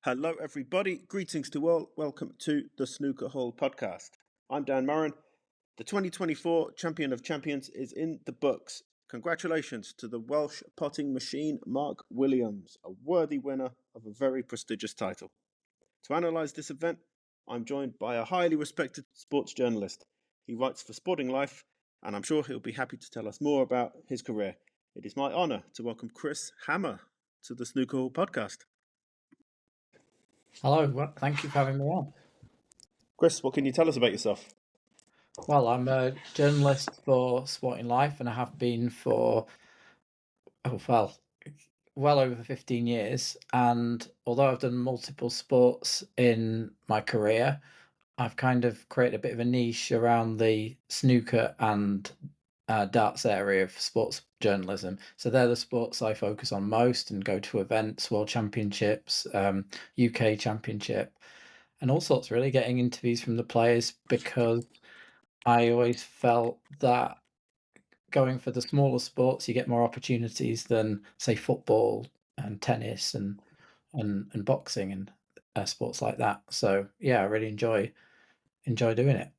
Hello, everybody. Greetings to all. Welcome to the Snooker Hall podcast. I'm Dan Murren. The 2024 Champion of Champions is in the books. Congratulations to the Welsh potting machine, Mark Williams, a worthy winner of a very prestigious title. To analyse this event, I'm joined by a highly respected sports journalist. He writes for Sporting Life, and I'm sure he'll be happy to tell us more about his career. It is my honour to welcome Chris Hammer to the Snooker Hall podcast. Hello, thank you for having me on. Chris, what can you tell us about yourself? Well, I'm a journalist for Sporting Life and I have been for, well over 15 years. And although I've done multiple sports in my career, I've kind of created a bit of a niche around the snooker and darts area of sports journalism. So they're the sports I focus on most and go to events, world championships, UK championship, and all sorts, really getting interviews from the players because I always felt that going for the smaller sports, you get more opportunities than, say, football and tennis and boxing and sports like that. So yeah, I really enjoy doing it.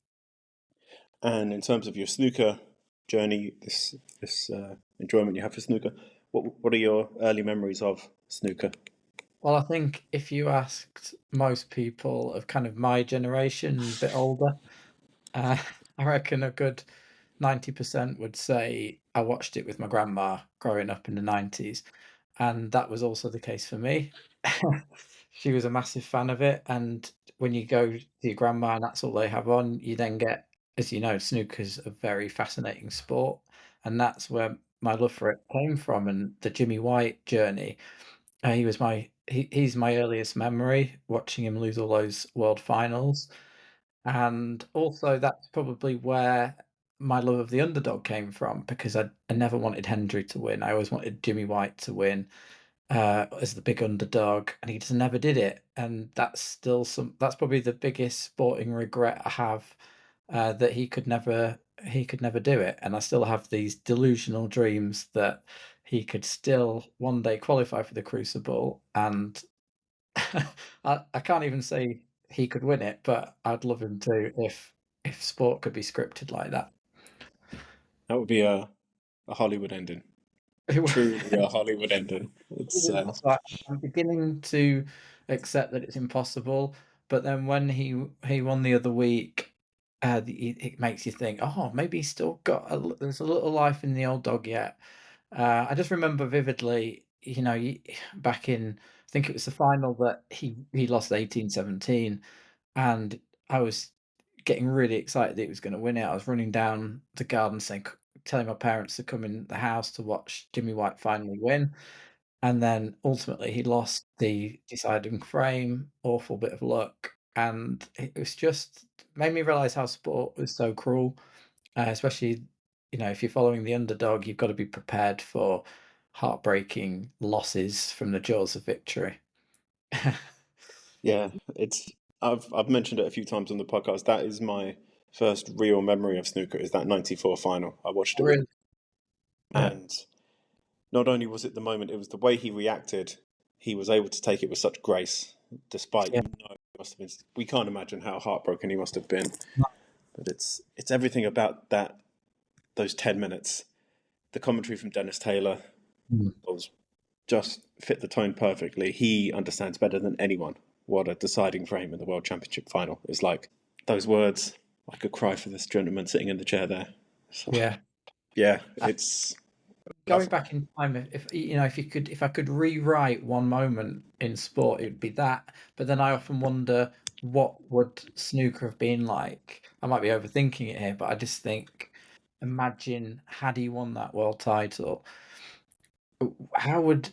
And in terms of your snooker journey, this enjoyment you have for snooker, what are your early memories of snooker? Well, I think if you asked most people of kind of my generation, a bit older, uh, I reckon a good 90% would say I watched it with my grandma growing up in the 90s. And that was also the case for me. She was a massive fan of it, and when you go to your grandma and that's all they have on, you then get, as you know, snooker's a very fascinating sport, and that's where my love for it came from, and the Jimmy White journey. He's my earliest memory, watching him lose all those world finals, and also that's probably where my love of the underdog came from because I never wanted Hendry to win. I always wanted Jimmy White to win as the big underdog, and he just never did it. And that's probably the biggest sporting regret I have, that he could never do it. And I still have these delusional dreams that he could still one day qualify for the Crucible, and I can't even say he could win it, but I'd love him to if sport could be scripted like that. That would be a Hollywood ending. Truly a Hollywood ending. It's So I'm beginning to accept that it's impossible, but then when he won the other week, it makes you think, oh, maybe he's still got there's a little life in the old dog yet. I just remember vividly, back in, I think it was the final that he lost 18-17, and I was getting really excited that he was going to win it. I was running down the garden saying, telling my parents to come in the house to watch Jimmy White finally win. And then ultimately he lost the deciding frame, awful bit of luck. And it was just made me realize how sport was so cruel, especially, if you're following the underdog, you've got to be prepared for heartbreaking losses from the jaws of victory. yeah, it's I've mentioned it a few times on the podcast. That is my first real memory of snooker. Is that '94 final? I watched it with, Really? Yeah. and not only was it the moment, it was the way he reacted. He was able to take it with such grace, despite Yeah. it must have been. We can't imagine how heartbroken he must have been. But it's everything about those 10 minutes. The commentary from Dennis Taylor Mm. was just fit the tone perfectly. He understands better than anyone what a deciding frame in the World Championship final is like. Those words, I could cry for this gentleman sitting in the chair there. So, Yeah. yeah, it's Going back in time, if I could rewrite one moment in sport, it would be that. But then I often wonder what would snooker have been like. I might be overthinking it here, but I just think, imagine had he won that world title, how would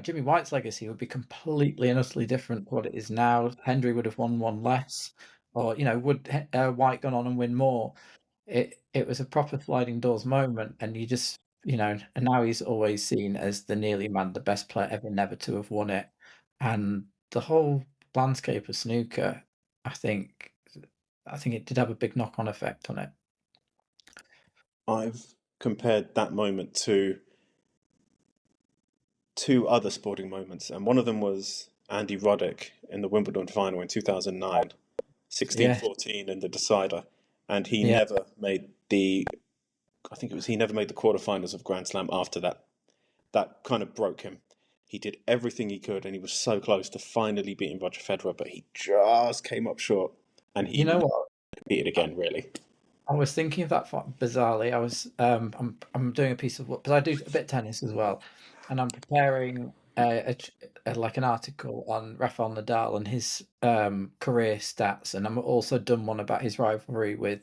Jimmy White's legacy would be completely and utterly different to what it is now. Hendry would have won one less, or would White gone on and win more? It was a proper sliding doors moment, and you just and now he's always seen as the nearly man, the best player ever never to have won it, and the whole landscape of snooker, I think, it did have a big knock on effect on it. I've compared that moment to two other sporting moments, and one of them was Andy Roddick in the Wimbledon final in 2009, Yeah, 16-14 in the decider, and he yeah. never made the. I think it was he never made the quarterfinals of Grand Slam after that. That kind of broke him. He did everything he could, and he was so close to finally beating Roger Federer, but he just came up short, and You he know never what? competed again, really. I was thinking of that bizarrely. I'm doing a piece of work because I do a bit of tennis as well, and I'm preparing like an article on Rafael Nadal and his career stats, and I'm also done one about his rivalry with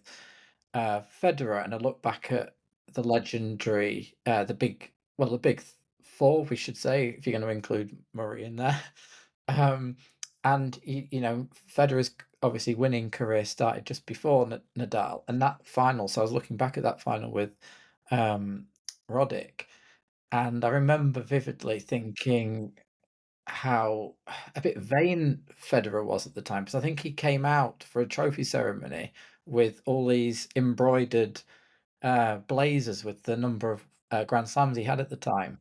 Federer. And I look back at the legendary, the big four, we should say, if you're going to include Murray in there. Um, and Federer's obviously winning career started just before Nadal, and that final. So I was looking back at that final with um, Roddick, and I remember vividly thinking how a bit vain Federer was at the time, because I think he came out for a trophy ceremony with all these embroidered blazers with the number of Grand Slams he had at the time.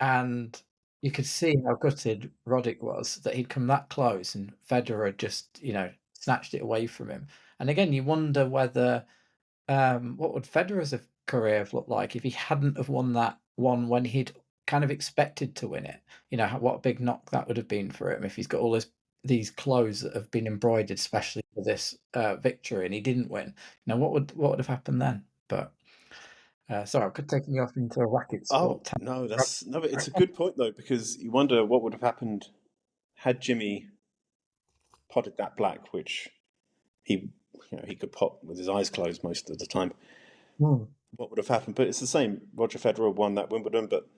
And you could see how gutted Roddick was that he'd come that close and Federer had just, snatched it away from him. And again, you wonder whether what would Federer's career have looked like if he hadn't have won that one when he'd kind of expected to win it? What a big knock that would have been for him if he's got all these clothes that have been embroidered especially for this victory and he didn't win. What would have happened then? But sorry, I could take you off into a racket Oh sport. no, that's no. But it's a good point though, because you wonder what would have happened had Jimmy potted that black, which he, he could pot with his eyes closed most of the time. Hmm. What would have happened? But it's the same. Roger Federer won that Wimbledon, but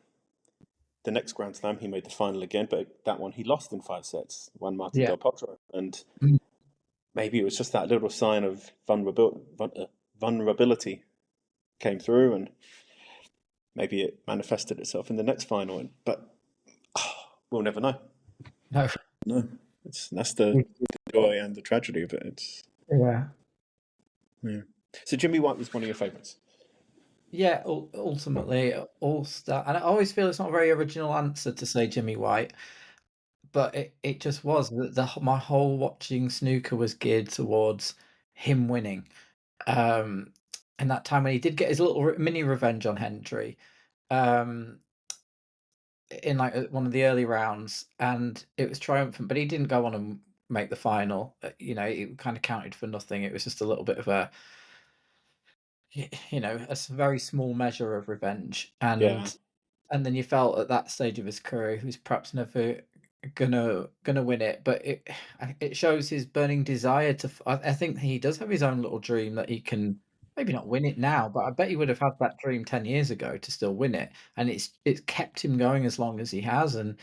the next Grand Slam he made the final again. But that one he lost in 5 sets. Won Martin Yeah. Del Potro, and Mm. maybe it was just that little sign of vulnerability came through, and maybe it manifested itself in the next final. But we'll never know. No. No, that's the joy and the tragedy of it. It's Yeah. yeah. So Jimmy White was one of your favourites. Yeah, ultimately, all star, and I always feel it's not a very original answer to say Jimmy White, but it just was that my whole watching snooker was geared towards him winning. Um, and that time when he did get his little mini revenge on Hendry, um, in like one of the early rounds, and it was triumphant, but he didn't go on and make the final. It kind of counted for nothing. It was just a little bit of very small measure of revenge, Yeah, and then you felt at that stage of his career he was perhaps never gonna win it, but it shows his burning desire to. I think he does have his own little dream that he can maybe not win it now, but I bet he would have had that dream 10 years ago to still win it, and it's kept him going as long as he has, and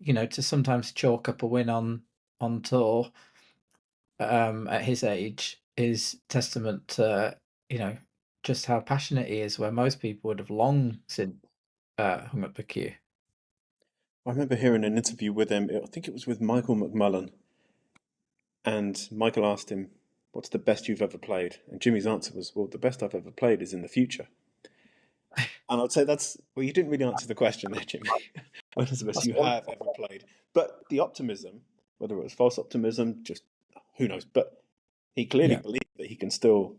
to sometimes chalk up a win on tour at his age is testament to just how passionate he is, where most people would have long since hung up the cue. I remember hearing an interview with him. I think it was with Michael McMullen, and Michael asked him, "What's the best you've ever played?" And Jimmy's answer was, "Well, the best I've ever played is in the future." And I'd say that's well, you didn't really answer the question there, Jimmy. What is the best That's you one. have ever played? But the optimism, whether it was false optimism, just who knows? But he clearly Yeah, believes that he can still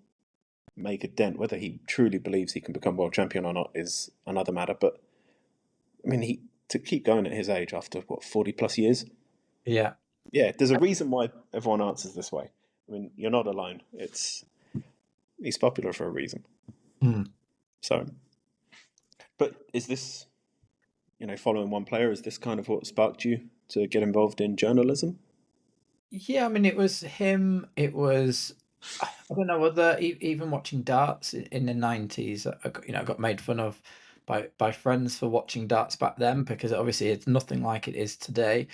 make a dent. Whether he truly believes he can become world champion or not is another matter. But I mean, he to keep going at his age after what 40 plus years. yeah. Yeah, there's a reason why everyone answers this way. I mean, you're not alone. He's popular for a reason. Mm. So, but is this following one player? Is this kind of what sparked you to get involved in journalism? Yeah, I mean, it was him. It was, I don't know whether even watching darts in the 90s, I got made fun of by friends for watching darts back then because obviously it's nothing like it is today.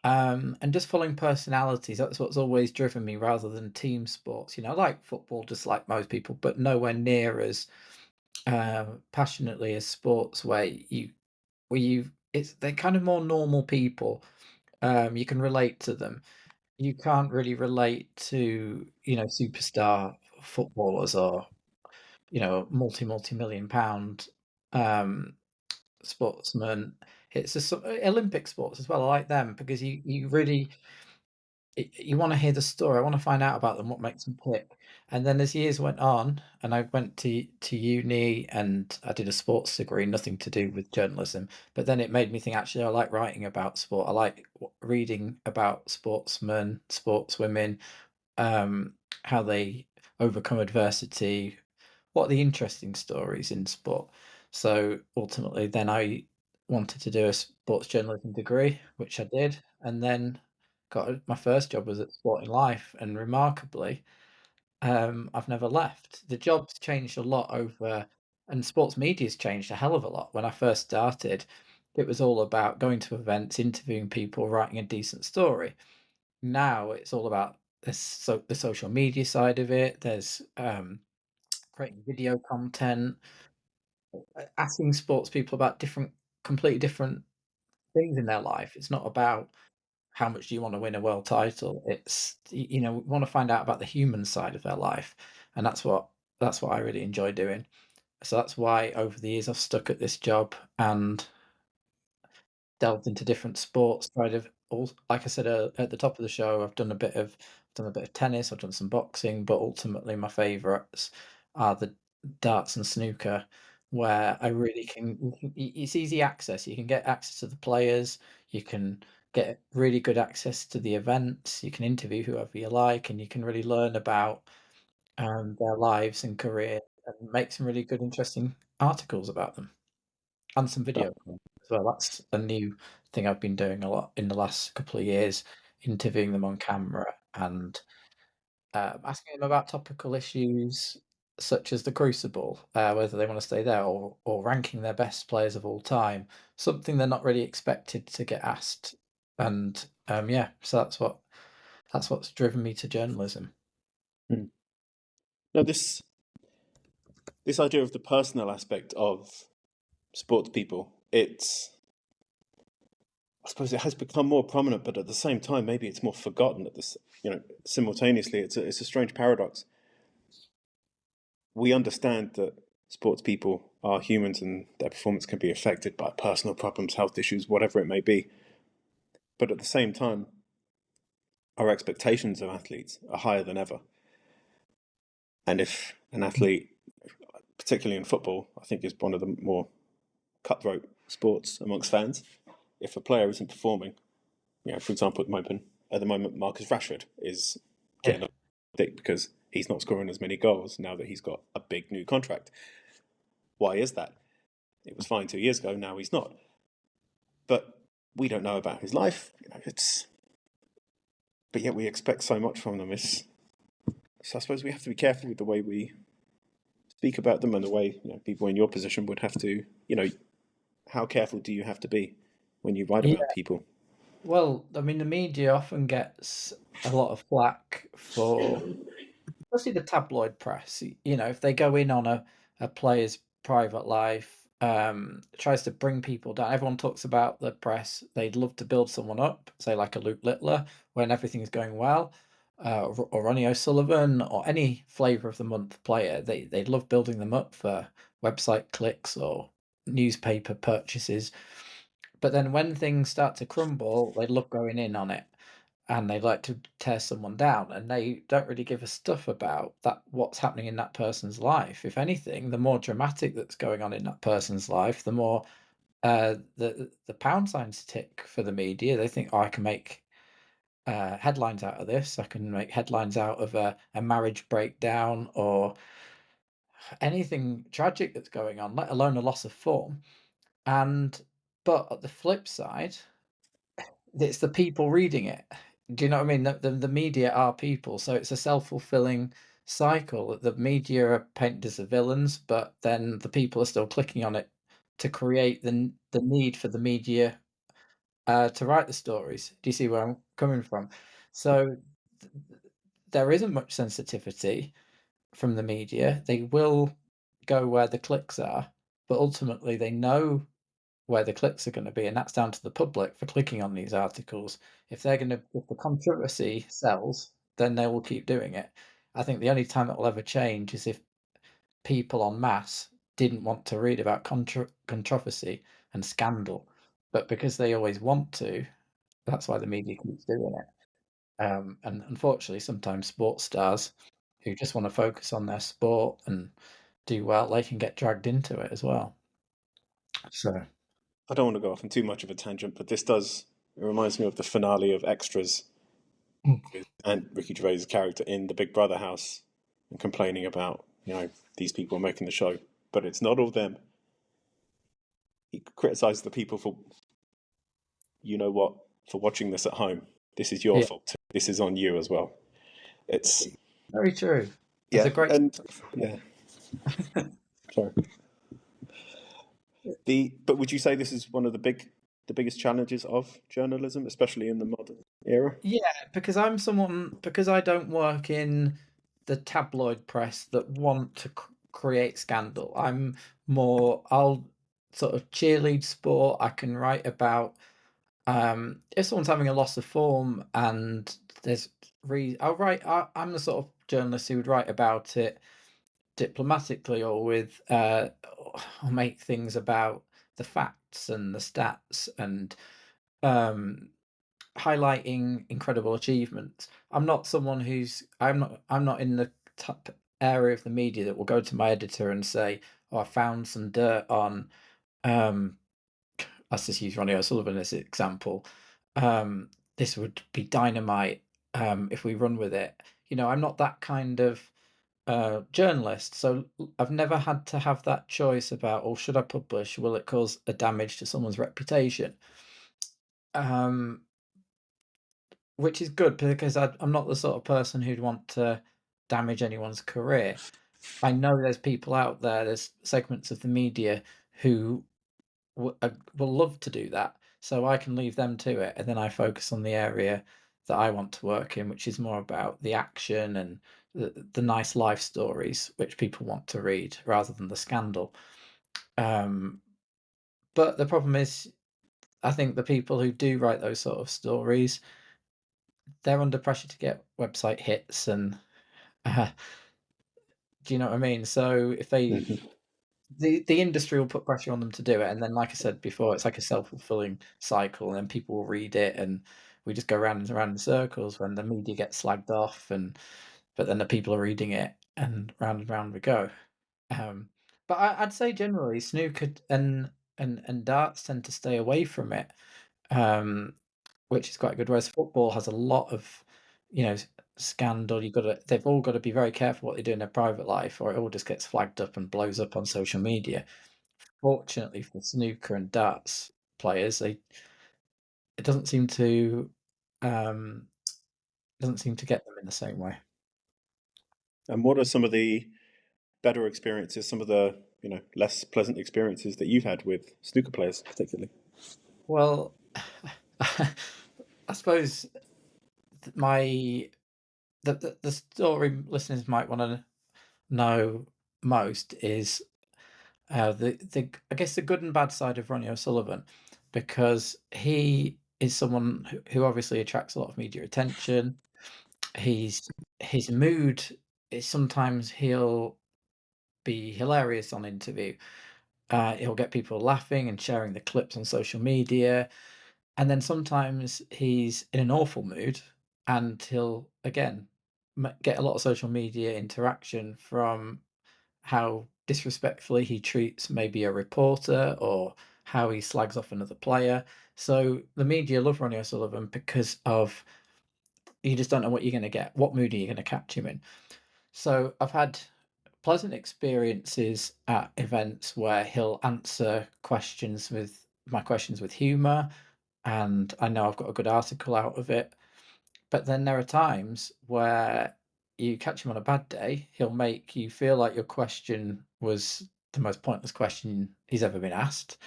And just following personalities, that's what's always driven me rather than team sports. I like football just like most people, but nowhere near as passionately as sports where they're kind of more normal people. You can relate to them. You can't really relate to, superstar footballers or, multi-million pound um, sportsmen. It's Olympic sports as well. I like them because you really you want to hear the story. I want to find out about them, what makes them tick. And then as years went on, and I went to uni, and I did a sports degree, nothing to do with journalism. But then it made me think, actually, I like writing about sport. I like reading about sportsmen, sportswomen, um, how they overcome adversity, what are the interesting stories in sport. So ultimately, then I wanted to do a sports journalism degree, which I did, and then my first job was at Sporting Life, and remarkably, I've never left. The job's changed a lot over, and sports media's changed a hell of a lot. When I first started, it was all about going to events, interviewing people, writing a decent story. Now it's all about this, so the social media side of it. There's creating video content, asking sports people about completely different things in their life. It's not about how much do you want to win a world title. It's we want to find out about the human side of their life, and that's what I really enjoy doing. So that's why over the years I've stuck at this job and delved into different sports, tried of all, like I said, at the top of the show, I've done a bit of tennis, I've done some boxing, but ultimately my favourites are the darts and snooker, where I really it's easy access. You can get access to the players, you can get really good access to the events, you can interview whoever you like, and you can really learn about their lives and career and make some really good, interesting articles about them. And some That, video as well. That's a new thing I've been doing a lot in the last couple of years, interviewing them on camera and asking them about topical issues such as the Crucible, whether they want to stay there, or ranking their best players of all time, something they're not really expected to get asked. And yeah, so that's what's driven me to journalism. mm. No, this idea of the personal aspect of sports people, I suppose it has become more prominent, but at the same time, maybe it's more forgotten. At this, simultaneously, it's a strange paradox. We understand that sports people are humans and their performance can be affected by personal problems, health issues, whatever it may be. But at the same time, our expectations of athletes are higher than ever. And if an athlete, particularly in football, I think is one of the more cutthroat sports amongst fans, if a player isn't performing, for example, at the moment, Marcus Rashford is Yeah. getting a dick because he's not scoring as many goals now that he's got a big new contract. Why is that? It was fine 2 years ago. Now he's not. But we don't know about his life. But yet we expect so much from them. So I suppose we have to be careful with the way we speak about them and the way people in your position would have to. How careful do you have to be when you write about Yeah. people? Well, I mean, the media often gets a lot of flack for, especially the tabloid press. If they go in on a player's private life, tries to bring people down. Everyone talks about the press. They'd love to build someone up, say like a Luke Littler, when everything's going well, or Ronnie O'Sullivan, or any flavour of the month player. They'd love building them up for website clicks or newspaper purchases. But then when things start to crumble, they love going in on it, and they like to tear someone down, and they don't really give a stuff about that, what's happening in that person's life. If anything, the more dramatic that's going on in that person's life, the more the pound signs tick for the media. They think, oh, I can make headlines out of this. I can make headlines out of a marriage breakdown or anything tragic that's going on, let alone a loss of form. And but at the flip side, it's the people reading it. Do you know what I mean? The media are people, so it's a self-fulfilling cycle, that the media are painted as the villains, but then the people are still clicking on it to create the need for the media, to write the stories. Do you see where I'm coming from? So, th there isn't much sensitivity from the media. They will go where the clicks are, but ultimately they know where the clicks are gonna be, and that's down to the public for clicking on these articles. If the controversy sells, then they will keep doing it. I think the only time that will ever change is if people en masse didn't want to read about controversy and scandal. but because they always want to, that's why the media keeps doing it. And unfortunately, sometimes sports stars who just want to focus on their sport and do well, they can get dragged into it as well. So, I don't want to go off on too much of a tangent, but it reminds me of the finale of Extras mm, and Ricky Gervais' character in the Big Brother house and complaining about, these people making the show, but it's not all them. He criticizes the people for, you know what, for watching this at home. This is your yeah, fault. This is on you as well. It's very true. There's yeah, a great and yeah. Sorry. But would you say this is one of the biggest challenges of journalism, especially in the modern era? Yeah, because I don't work in the tabloid press that want to create scandal. I'll sort of cheerlead sport. I can write about if someone's having a loss of form and there's I'm the sort of journalist who would write about it diplomatically or with or make things about the facts and the stats and um highlighting incredible achievements. I'm not in the top area of the media that will go to my editor and say, "Oh, I found some dirt on." Um, let's just use Ronnie O'Sullivan as an example. This would be dynamite if we run with it. I'm not that kind of journalist, so I've never had to have that choice about, oh, should I publish? Will it cause a damage to someone's reputation? Um, Which is good because I'm not the sort of person who'd want to damage anyone's career. I know there's people out there, there's segments of the media who will love to do that, so I can leave them to it, and then I focus on the area that I want to work in, which is more about the action and the nice life stories which people want to read rather than the scandal. Um, but the problem is, I think the people who do write those sort of stories, they're under pressure to get website hits and uh, do you know what I mean? So if they Mhm. the industry will put pressure on them to do it, and then, like I said before, it's like a self-fulfilling cycle, and then people will read it, and we just go round and round in circles when the media gets slagged off, but then the people are reading it, and round we go. Um, but I'd say generally snooker and darts tend to stay away from it. Um, which is quite good, whereas football has a lot of, you know, scandal. They've all gotta be very careful what they do in their private life, or it all just gets flagged up and blows up on social media. Fortunately for snooker and darts players, they it um, doesn't seem to get them in the same way. And what are some of the better experiences, some of the less pleasant experiences that you've had with snooker players, particularly? Well, I suppose my the story listeners might wanna know most is the I guess the good and bad side of Ronnie O'Sullivan, because he is someone who obviously attracts a lot of media attention. He's his mood is sometimes he'll be hilarious on interview. He'll get people laughing and sharing the clips on social media, and then sometimes he's in an awful mood, and he'll again get a lot of social media interaction from how disrespectfully he treats maybe a reporter or how he slags off another player. So the media love Ronnie O'Sullivan because of you just don't know what you're going to get. What mood are you going to catch him in? So I've had pleasant experiences at events where he'll answer my questions with humor, and I know I've got a good article out of it. But then there are times where you catch him on a bad day, he'll make you feel like your question was the most pointless question he's ever been asked,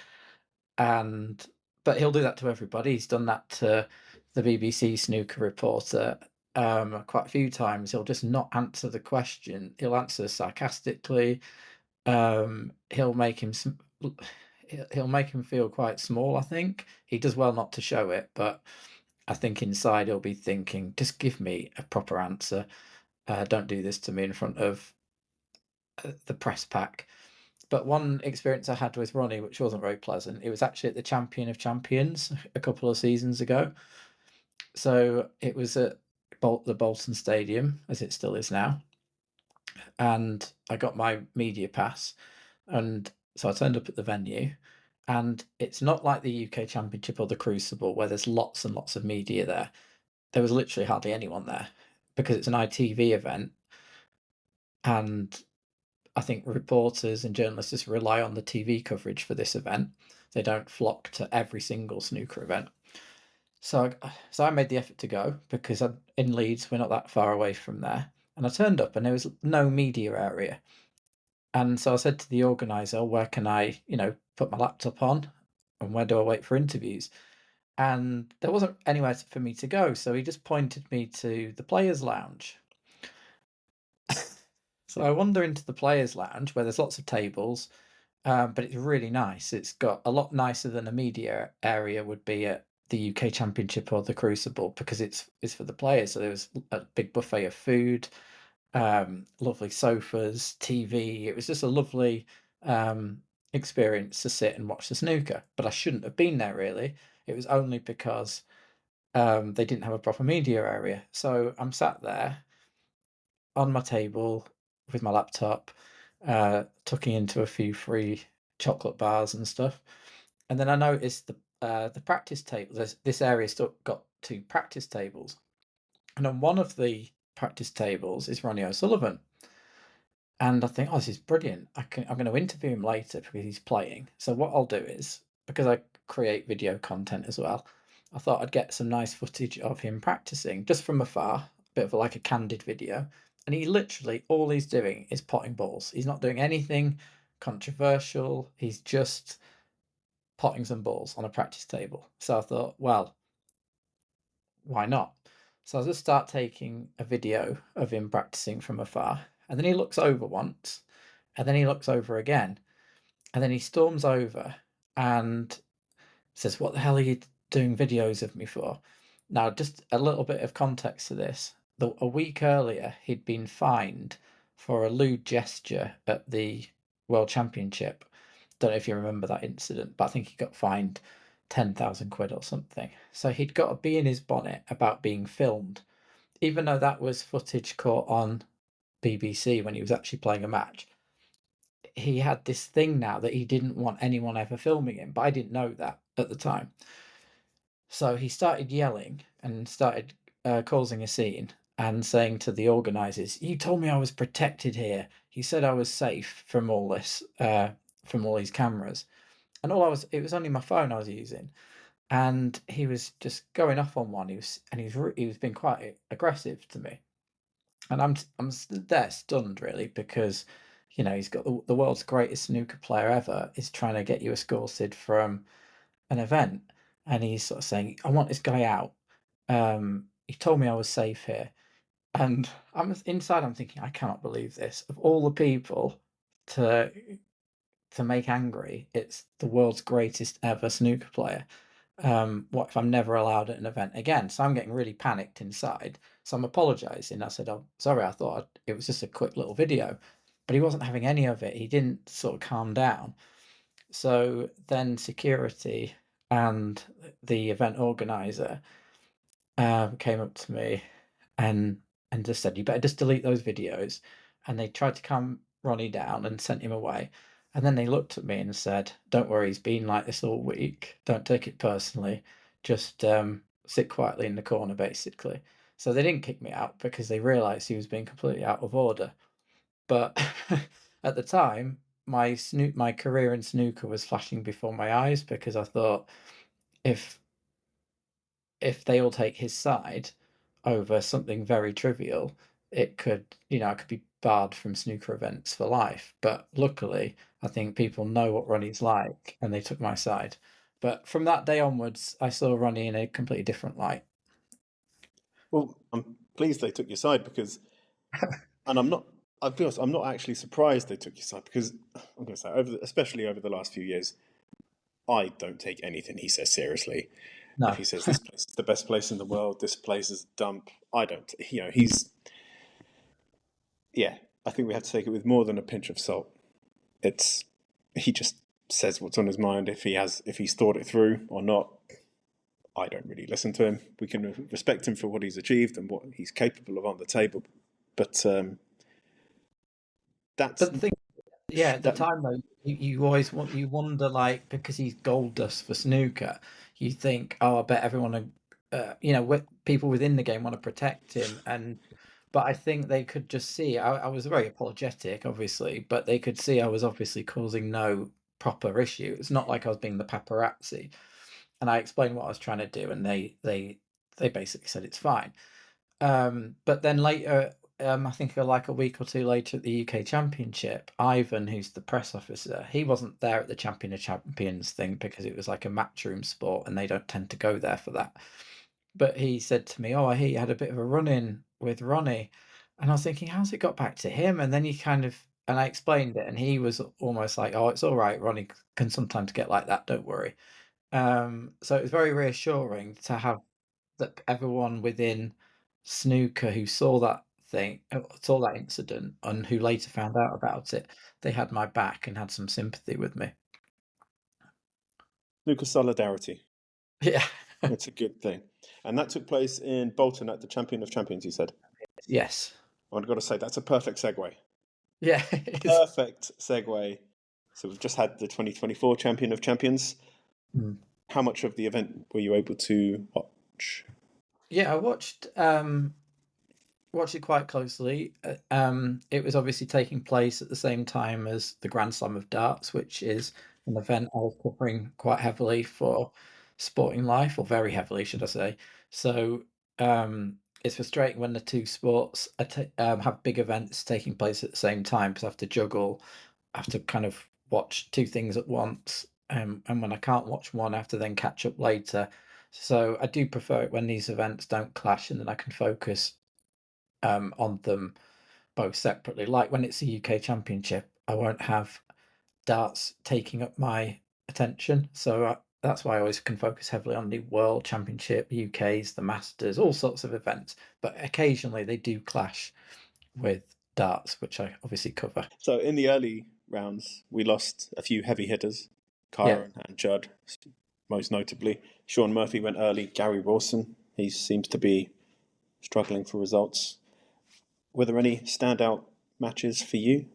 and but he'll do that to everybody. He's done that to the BBC snooker reporter, quite a few times. He'll just not answer the question. He'll answer sarcastically. He'll make him he'll make him feel quite small, I think. He does well not to show it, but I think inside he'll be thinking, "Just give me a proper answer. Don't do this to me in front of the press pack." But one experience I had with Ronnie, which wasn't very pleasant, it was actually at the Champion of Champions a couple of seasons ago. So it was at the Bolton Stadium, as it still is now, and I got my media pass, and so I turned up at the venue, and it's not like the UK Championship or the Crucible where there's lots and lots of media there. There was literally hardly anyone there because it's an ITV event, and I think reporters and journalists just rely on the TV coverage for this event. They don't flock to every single snooker event. So I made the effort to go because in Leeds, we're not that far away from there. And I turned up and there was no media area. And so I said to the organizer, where can I, put my laptop on and where do I wait for interviews? And there wasn't anywhere for me to go. So he just pointed me to the players' lounge. So I wander into the players' lounge where there's lots of tables, but it's really nice. It's got a lot nicer than a media area would be at the UK Championship or the Crucible because it's for the players. So there was a big buffet of food, lovely sofas, TV. It was just a lovely experience to sit and watch the snooker. But I shouldn't have been there really. It was only because they didn't have a proper media area. So I'm sat there on my table with my laptop, tucking into a few free chocolate bars and stuff. And then I noticed the practice table. This area still got two practice tables, and on one of the practice tables is Ronnie O'Sullivan. And I think, oh, this is brilliant. I'm going to interview him later because he's playing. So what I'll do is, because I create video content as well, I thought I'd get some nice footage of him practicing just from afar, a bit of like a candid video. And he literally, all he's doing is potting balls. He's not doing anything controversial. He's just potting some balls on a practice table. So I thought, well, why not? So I'll just start taking a video of him practicing from afar. And then he looks over once, and then he looks over again, and then he storms over and says, "What the hell are you doing videos of me for?" Now, just a little bit of context to this. A week earlier, he'd been fined for a lewd gesture at the World Championship. Don't know if you remember that incident, but I think he got fined 10,000 quid or something. So he'd got a bee in his bonnet about being filmed, even though that was footage caught on BBC when he was actually playing a match. He had this thing now that he didn't want anyone ever filming him, but I didn't know that at the time. So he started yelling and started causing a scene and saying to the organisers, "You told me I was protected here. You said I was safe from all this, from all these cameras." And it was only my phone I was using. And he was just going off on one. He was being quite aggressive to me. And I'm there stunned really because, he's got the world's greatest snooker player ever is trying to get you escorted from an event, and he's sort of saying, "I want this guy out. He told me I was safe here," and I'm thinking, I cannot believe this. Of all the people to make angry, it's the world's greatest ever snooker player. What if I'm never allowed at an event again? So I'm getting really panicked inside. So I'm apologising. I said, "Oh, sorry, I thought it was just a quick little video." But he wasn't having any of it. He didn't sort of calm down. So then security and the event organizer came up to me and just said, "You better just delete those videos." And they tried to calm Ronnie down and sent him away. And then they looked at me and said, "Don't worry, he's been like this all week. Don't take it personally. Just sit quietly in the corner, basically." So they didn't kick me out because they realised he was being completely out of order. But at the time, my career in snooker was flashing before my eyes because I thought if they all take his side over something very trivial, it could, I could be barred from snooker events for life. But luckily, I think people know what Ronnie's like and they took my side. But from that day onwards, I saw Ronnie in a completely different light. Well, I'm pleased they took your side because, and I'm not. I'll be honest, I'm not actually surprised they took your side because I'm going to say, especially over the last few years, I don't take anything he says seriously. If No, he says this place is the best place in the world, this place is a dump, I don't. He's yeah. I think we have to take it with more than a pinch of salt. It's he just says what's on his mind. If he's thought it through or not, I don't really listen to him. We can respect him for what he's achieved and what he's capable of on the table, but that's But the thing, yeah, at the that. time though, you always you wonder, like, because he's gold dust for snooker, you think, oh, I bet everyone, people within the game want to protect him, but I think they could just see. I was very apologetic, obviously, but they could see I was obviously causing no proper issue. It's not like I was being the paparazzi, and I explained what I was trying to do, and they basically said it's fine. But then later, I think like a week or two later at the UK Championship, Ivan, who's the press officer, he wasn't there at the Champion of Champions thing because it was like a matchroom sport and they don't tend to go there for that. But he said to me, "Oh, I hear you had a bit of a run in with Ronnie," and I was thinking, "How's it got back to him?" And then he kind of, and I explained it, and he was almost like, "Oh, it's all right. Ronnie can sometimes get like that. Don't worry." So it was very reassuring to have that everyone within snooker who saw that thing, saw that incident, and who later found out about it, they had my back and had some sympathy with me. Lucas solidarity. Yeah. It's a good thing, and that took place in Bolton at the Champion of Champions. You said. Yes. I've got to say that's a perfect segue. Yeah, it is. Perfect segue. So we've just had the 2024 Champion of Champions. Mm. How much of the event were you able to watch? Yeah, I watched it quite closely. It was obviously taking place at the same time as the Grand Slam of Darts, which is an event I was covering quite heavily for Sporting Life, or very heavily, should I say. So it's frustrating when the two sports have big events taking place at the same time because I have to juggle, I have to kind of watch two things at once. And when I can't watch one, I have to then catch up later. So I do prefer it when these events don't clash and then I can focus on them both separately. Like when it's the UK Championship, I won't have darts taking up my attention. So that's why I always can focus heavily on the World Championship, UK's, the Masters, all sorts of events. But occasionally they do clash with darts, which I obviously cover. So in the early rounds, we lost a few heavy hitters, Yeah. Kyron and Judd, most notably. Sean Murphy went early. Gary Rawson, he seems to be struggling for results. Were there any standout matches for you?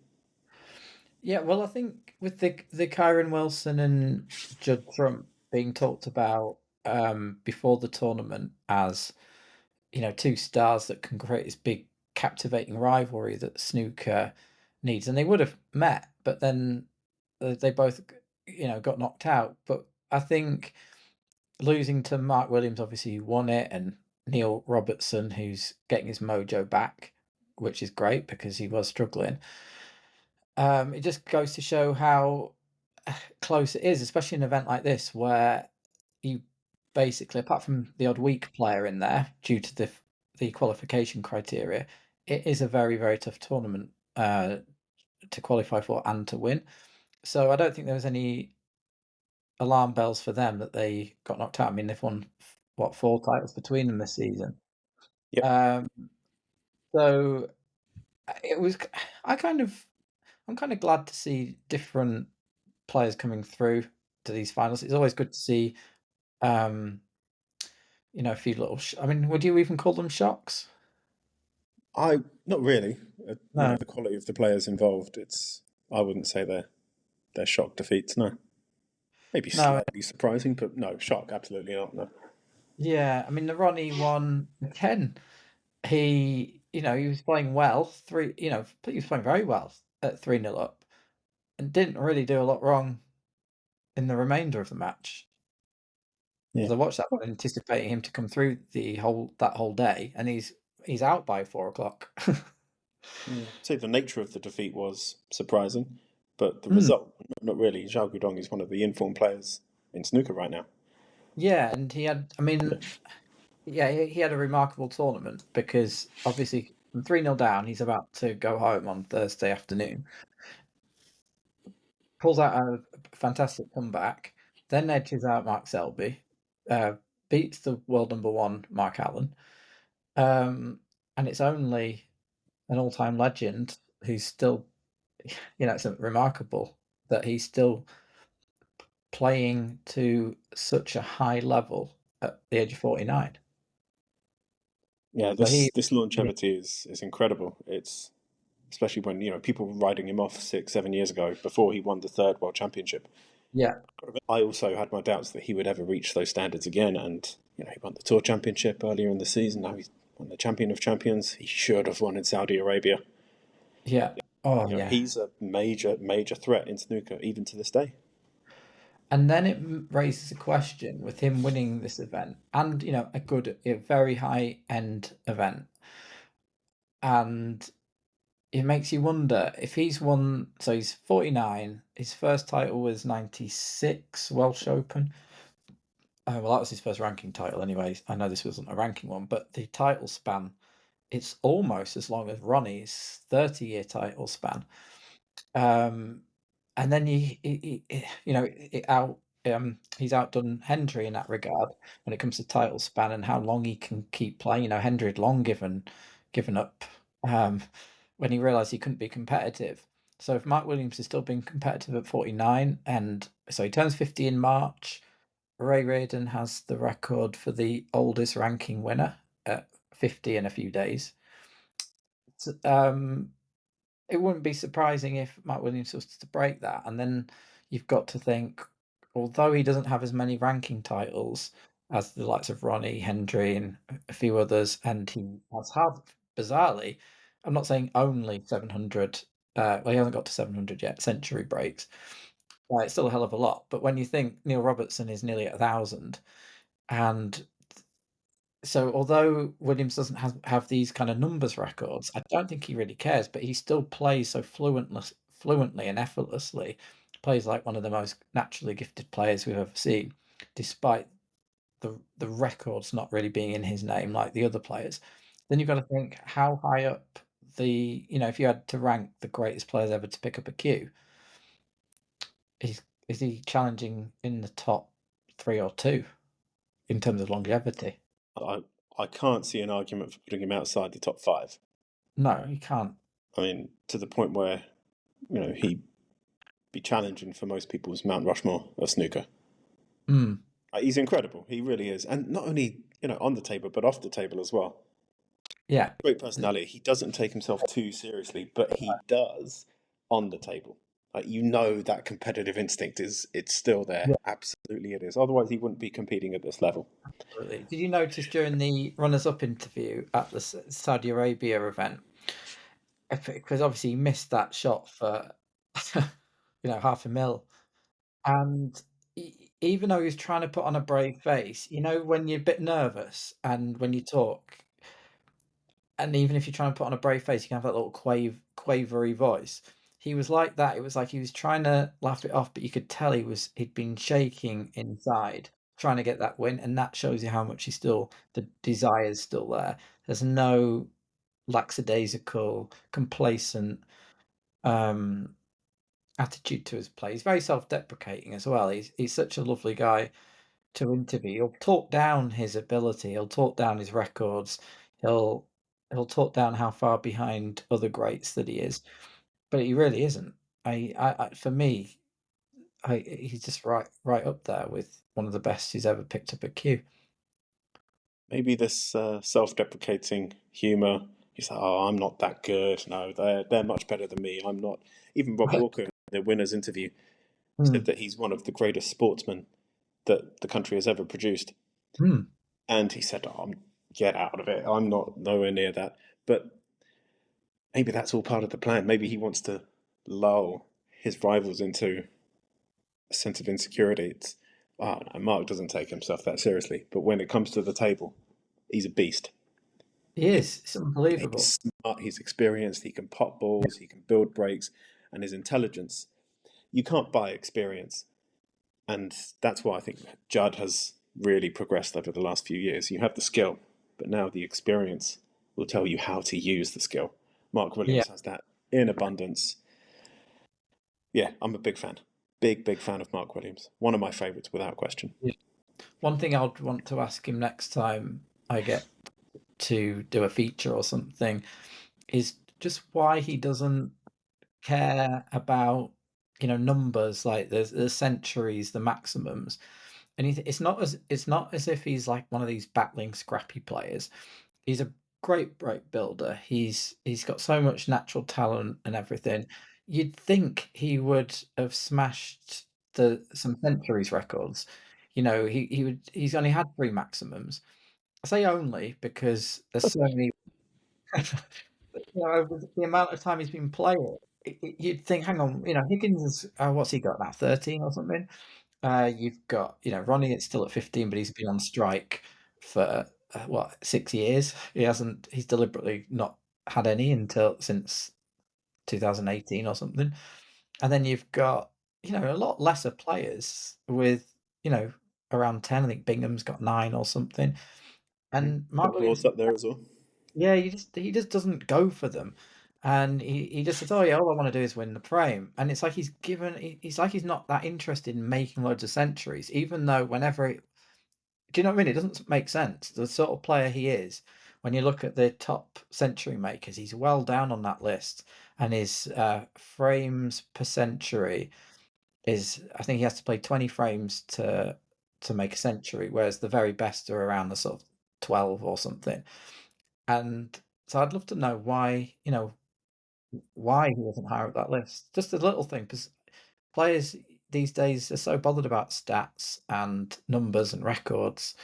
Yeah, well, I think with the Kyron Wilson and Judd Trump being talked about before the tournament as, two stars that can create this big captivating rivalry that snooker needs, and they would have met, but then they both, got knocked out. But I think losing to Mark Williams, obviously, who won it, and Neil Robertson, who's getting his mojo back, which is great because he was struggling. It just goes to show how close it is, especially an event like this where you basically, apart from the odd weak player in there due to the qualification criteria, it is a very, very tough tournament to qualify for and to win. So I don't think there was any alarm bells for them that they got knocked out. I mean, they've won what, 4 titles between them this season. Yep. Um, so it was. I kind of, I'm kind of glad to see different players coming through to these finals. It's always good to see, um, a few little. I mean, would you even call them shocks? I not really. No, The quality of the players involved. I wouldn't say they're shock defeats. No, maybe no, slightly surprising, but no shock. Absolutely not. No. yeah. I mean, the Ronnie one, Ken. He was playing well. He was playing very well at 3-0 up, and didn't really do a lot wrong in the remainder of the match. Yeah. Because I watched that one, anticipating him to come through that whole day, and he's out by 4 o'clock. Yeah. Say the nature of the defeat was surprising, but the Mm, result, not really. Zhao Guodong is one of the informed players in snooker right now. yeah, and he had. I Yeah. mean, yeah, he had a remarkable tournament because obviously from 3-0 down, he's about to go home on Thursday afternoon. Pulls out a fantastic comeback, then edges out Mark Selby, uh, beats the world number one Mark Allen, and it's only an all-time legend who's still, it's remarkable. that he's still playing to such a high level at the age of 49. Yeah, So this longevity is incredible. It's especially when people were riding him off 6, 7 years ago before he won the third world championship. yeah, I also had my doubts that he would ever reach those standards again, and he won the tour championship earlier in the season. Now he's won the champion of champions. He should have won in Saudi Arabia. yeah. Oh, yeah. He's a major threat in snooker even to this day. And then it raises a question with him winning this event and, a very high end event. And it makes you wonder if he's won. So he's 49. His first title was 96 Welsh Open. Well, that was his first ranking title, anyways. I know this wasn't a ranking one, but the title span, it's almost as long as Ronnie's 30-year title span. And then he's outdone Hendry in that regard when it comes to title span and how long he can keep playing. Hendry had long given up um, when he realised he couldn't be competitive. So if Mark Williams is still being competitive at 49, and so he turns 50 in March, Ray Reardon has the record for the oldest ranking winner at 50 in a few days. So, it wouldn't be surprising if Mark Williams was to break that. And then you've got to think, although he doesn't have as many ranking titles as the likes of Ronnie, Hendry, and a few others, and he has had, bizarrely, I'm not saying only 700, well, he hasn't got to 700 yet, century breaks. It's still a hell of a lot. But when you think Neil Robertson is nearly at 1,000, and so although Williams doesn't have these kind of numbers records, I don't think he really cares, but he still plays so fluently and effortlessly, plays like one of the most naturally gifted players we've ever seen, despite the records not really being in his name like the other players. Then you've got to think how high up if you had to rank the greatest players ever to pick up a cue, is he challenging in the top 3 or 2 in terms of longevity? I I can't see an argument for putting him outside the top five. No, he can't. I mean, to the point where he'd be challenging for most people's Mount Rushmore of snooker. Mm. He's incredible. He really is, and not only on the table but off the table as well. Yeah. Great personality. He doesn't take himself too seriously, but he does on the table. That competitive instinct it's still there. Yeah, Absolutely, it is. Otherwise, he wouldn't be competing at this level. absolutely. Did you notice during the runners-up interview at the Saudi Arabia event, because obviously he missed that shot for, 500,000, and even though he was trying to put on a brave face, when you're a bit nervous and when you talk, and even if you're trying to put on a brave face, you can have that little quavery voice. He was like that. It was like he was trying to laugh it off, but you could tell he'd been shaking inside, trying to get that win, and that shows you how much the desire's still there. There's no lackadaisical, complacent um, attitude to his play. He's very self-deprecating as well. He's such a lovely guy to interview. He'll talk down his ability. He'll talk down his records. He'll he'll talk down how far behind other greats that he is, but he really isn't. For me, he's just right up there with one of the best who's ever picked up a cue. Maybe this self-deprecating humor. He's like, "Oh, I'm not that good. No, they're much better than me. I'm not." Even Rob Walker, in the winners' interview, said Mm, that he's one of the greatest sportsmen that the country has ever produced. mm. And he said, "Oh, get out of it. I'm not nowhere near that." But maybe that's all part of the plan. Maybe he wants to lull his rivals into a sense of insecurity. No, Mark doesn't take himself that seriously, but when it comes to the table, he's a beast. He is. It's He's unbelievable. smart, he's experienced, he can pop balls, he can build breaks, and his intelligence. You can't buy experience. And that's why I think Judd has really progressed over the last few years. You have the skill, but now the experience will tell you how to use the skill. Mark Yeah. Williams has that in abundance. Yeah, I'm a big fan. Big fan of Mark Williams. One of my favourites, without question. Yeah. One thing I'd want to ask him next time I get to do a feature or something is just why he doesn't care about numbers, like the centuries, the maximums, and it's not as if he's like one of these battling scrappy players. He's a great break builder. He's got so much natural talent and everything. You'd think he would have smashed the some centuries records. He's only had 3 maximums. I say only because there's so many over the amount of time he's been playing, you'd think, hang on, Higgins, what's he got now, 13 or something? You've got, Ronnie, it's still at 15, but he's been on strike for, 6 years? He's deliberately not had any until since 2018 or something. And then you've got, a lot lesser players with, you know, around 10. I think Bingham's got 9 or something. And Mark Got Williams, Lord's up there as well. yeah, he just doesn't go for them. And he just says, "Oh yeah, all I want to do is win the frame." And it's like he's like he's not that interested in making loads of centuries, even though do you know what I mean? It doesn't make sense. The sort of player he is, when you look at the top century makers, he's well down on that list, and his frames per century is, I think he has to play 20 frames to make a century, whereas the very best are around the sort of 12 or something. And so I'd love to know why he wasn't higher up that list. Just a little thing, because players these days are so bothered about stats and numbers and records,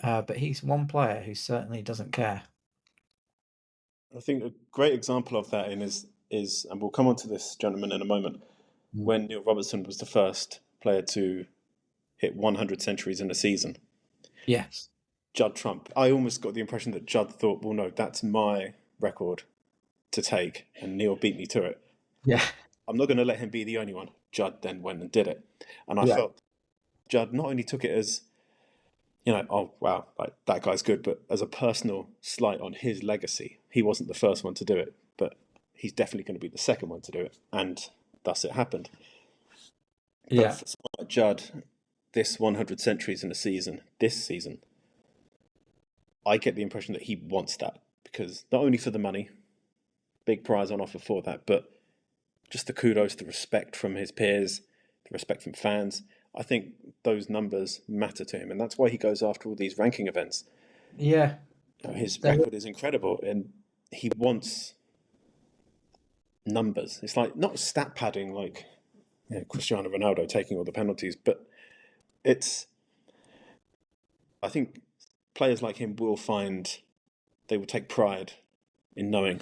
but he's one player who certainly doesn't care. I think a great example of that is, and we'll come on to this gentleman in a moment, Mm. when Neil Robertson was the first player to hit 100 centuries in a season. Yes. Judd Trump. I almost got the impression that Judd thought, well, no, that's my record to take, and Neil beat me to it. Yeah. I'm not going to let him be the only one. Judd then went and did it. And I Yeah. felt Judd not only took it as, oh, wow, like that guy's good, but as a personal slight on his legacy. He wasn't the first one to do it, but he's definitely going to be the second one to do it. And thus it happened. But Yeah. for someone like Judd, this 100 centuries in a season, this season, I get the impression that he wants that because not only for the money, big prize on offer for that, but just the kudos, the respect from his peers, the respect from fans. I think those numbers matter to him, and that's why he goes after all these ranking events. Yeah. His There, record is incredible, and he wants numbers. It's like not stat padding like Cristiano Ronaldo taking all the penalties, but it's. I think players like him will find they will take pride in knowing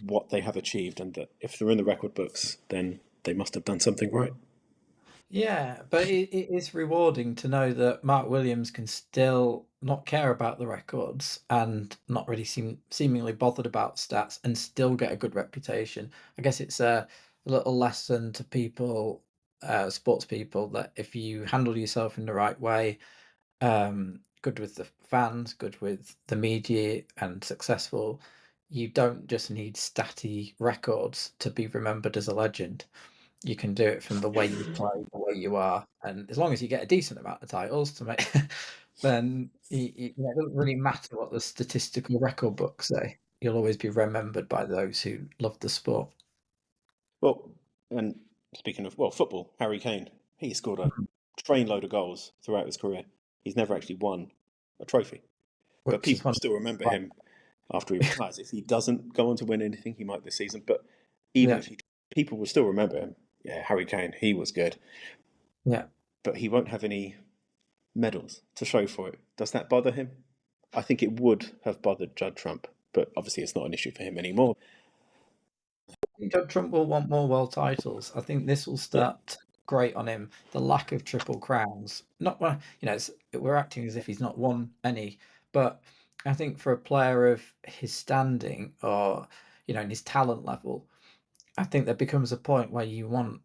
what they have achieved, and that if they're in the record books, then they must have done something right. yeah, but it is rewarding to know that Mark Williams can still not care about the records and not really seemingly bothered about stats and still get a good reputation. I guess it's a little lesson to people, sports people, that if you handle yourself in the right way, good with the fans, good with the media, and successful, you don't just need statty records to be remembered as a legend. You can do it from the way you play, the way you are, and as long as you get a decent amount of titles to make, then it doesn't really matter what the statistical record books say. You'll always be remembered by those who love the sport. Well, and speaking of football, Harry Kane, he scored a Mhm. trainload of goals throughout his career. He's never actually won a trophy, but Which is people one. still remember him after he retires. If he doesn't go on to win anything, he might this season. But even Yeah, if he, people will still remember him. Yeah, Harry Kane, he was good, yeah. but he won't have any medals to show for it. Does that bother him? I think it would have bothered Judd Trump, but obviously it's not an issue for him anymore. Donald Trump will want more world titles. I think this will Yeah, start to grate on him. The lack of triple crowns. Not we're acting as if he's not won any, but I think for a player of his standing, or in his talent level, I think there becomes a point where you want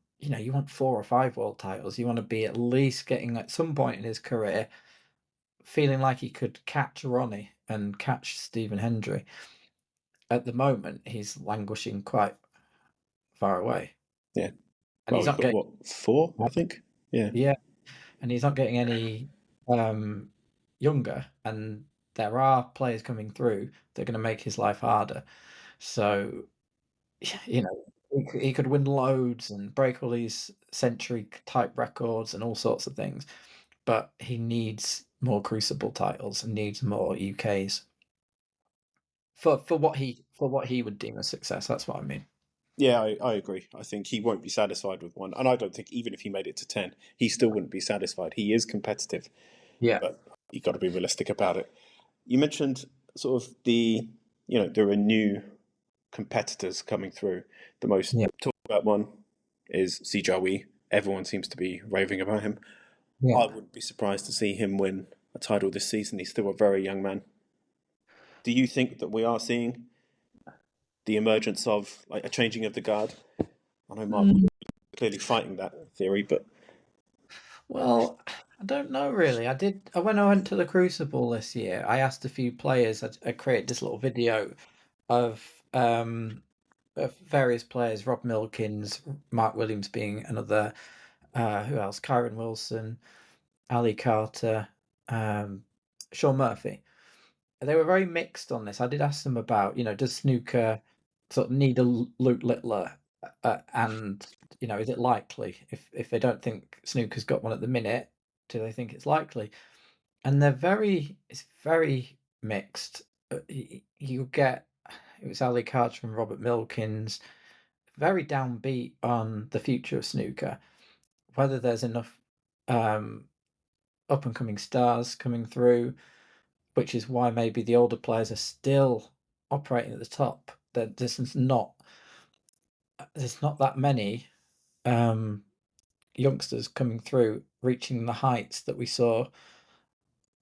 4 or 5 world titles. You want to be at least getting at some point in his career feeling like he could catch Ronnie and catch Stephen Hendry. At the moment, he's languishing quite far away, yeah. and Well, he's he's not got getting. what, four, I think. Yeah. Yeah, and he's not getting any um, younger, and there are players coming through that are going to make his life harder. So, He could win loads and break all these century type records and all sorts of things, but he needs more Crucible titles and needs more UKs for what he would deem a success. That's what I mean. Yeah, I agree. I think he won't be satisfied with one, and I don't think even if he made it to 10, he still wouldn't be satisfied. He is competitive, Yeah, but you got to be realistic about it. You mentioned sort of there are new competitors coming through. The most yeah, talked about one is Sijawi. Everyone seems to be raving about him. yeah. I wouldn't be surprised to see him win a title this season. He's still a very young man. Do you think that we are seeing the emergence of like a changing of the guard? I know Mark was Mm, clearly fighting that theory, but well, I don't know really. When I went to the Crucible this year, I asked a few players. I created this little video of various players, Rob Milkins, Mark Williams being another. Who else? Kyron Wilson, Ali Carter, um, Sean Murphy. They were very mixed on this. I did ask them about, does snooker sort of need a Luke Littler, and is it likely if they don't think snooker's got one at the minute, do they think it's likely? And it's very mixed. You get it was Ali Carter and Robert Milkins, very downbeat on the future of snooker, whether there's enough um, up and coming stars coming through, which is why maybe the older players are still operating at the top. There's not that many um, youngsters coming through reaching the heights that we saw,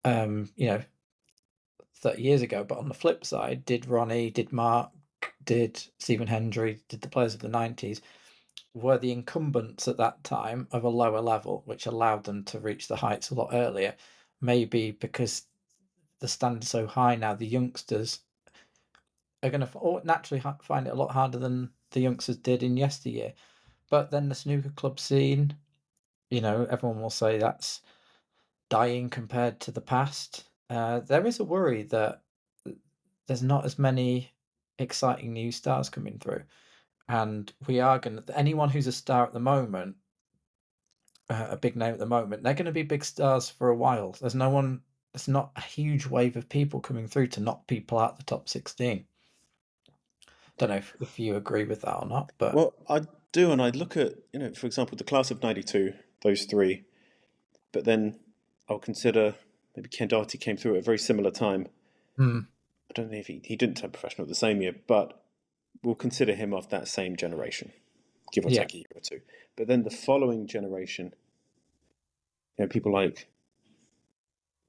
um, you know, 30 years ago. But on the flip side, did Ronnie, did Mark, did Stephen Hendry, did the players of the 90s were the incumbents at that time of a lower level, which allowed them to reach the heights a lot earlier. Maybe because the standard's so high now, the youngsters are going to naturally find it a lot harder than the youngsters did in yesteryear. But then the snooker club scene, everyone will say that's dying compared to the past. There is a worry that there's not as many exciting new stars coming through. And we are going to, anyone who's a star at the moment, a big name at the moment, they're going to be big stars for a while. There's not a huge wave of people coming through to knock people out the top 16. Don't know if you agree with that or not, but well, I do, and I look at for example, the class of '92, those three, but then I'll consider maybe Ken Doherty came through at a very similar time. mm, I don't know if he didn't turn professional the same year, but we'll consider him of that same generation, give or yeah, take a year or two. But then the following generation, people like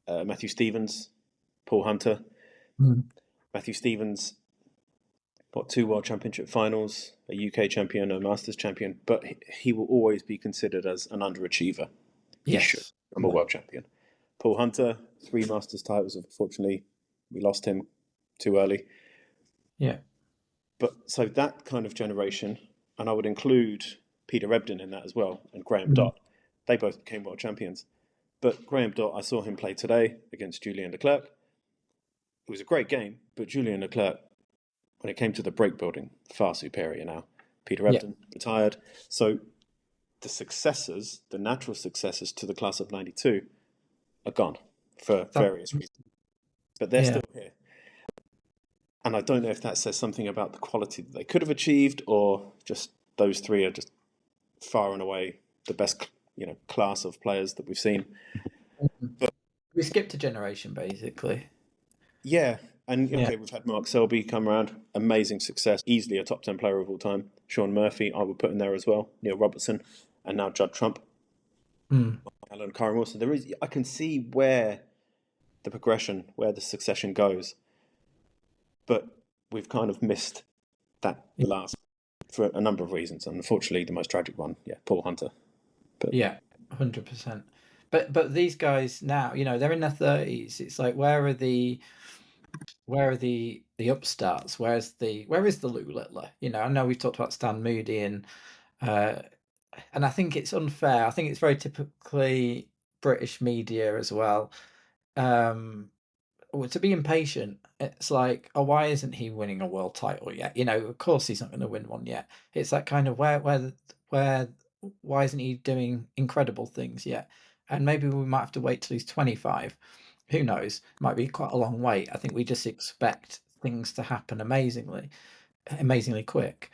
Matthew Stevens, Paul Hunter. mm, Matthew Stevens got two World Championship finals, a UK champion, a Masters champion, but he will always be considered as an underachiever. He should yes, become a yeah, world champion. Paul Hunter, three Masters titles. Unfortunately, we lost him too early. yeah, But so that kind of generation, and I would include Peter Ebdon in that as well, and Graham mm, Dott. They both became world champions. But Graham Dott, I saw him play today against Julien Leclerc. It was a great game, but Julien Leclerc, when it came to the break building, far superior now. Peter yeah. Ebdon retired. So the successors, the natural successors to the class of '92, are gone for That, various reasons. But they're yeah, still here. And I don't know if that says something about the quality that they could have achieved, or just those three are just far and away the best, class of players that we've seen. mm. We skipped a generation basically. Yeah, and Yeah, okay, we've had Mark Selby come around, amazing success, easily a top 10 player of all time. Sean Murphy, I would put in there as well. Neil Robertson, and now Judd Trump, mm, Alan Curran Wilson. I can see where the progression, where the succession goes, but we've kind of missed that yeah, last for a number of reasons. And unfortunately, the most tragic one, yeah, Paul Hunter. But yeah, 100%. But these guys now, they're in their 30s. It's like where are the upstarts? Where is the Lou Littler? I know we've talked about Stan Moody uh, and I think it's unfair. I think it's very typically British media as well. Um, to be impatient, it's like, "Oh, why isn't he winning a world title yet?" Of course he's not gonna win one yet. It's that kind of where why isn't he doing incredible things yet? And maybe we might have to wait till he's 25. Who knows? Might be quite a long wait. I think we just expect things to happen amazingly quick.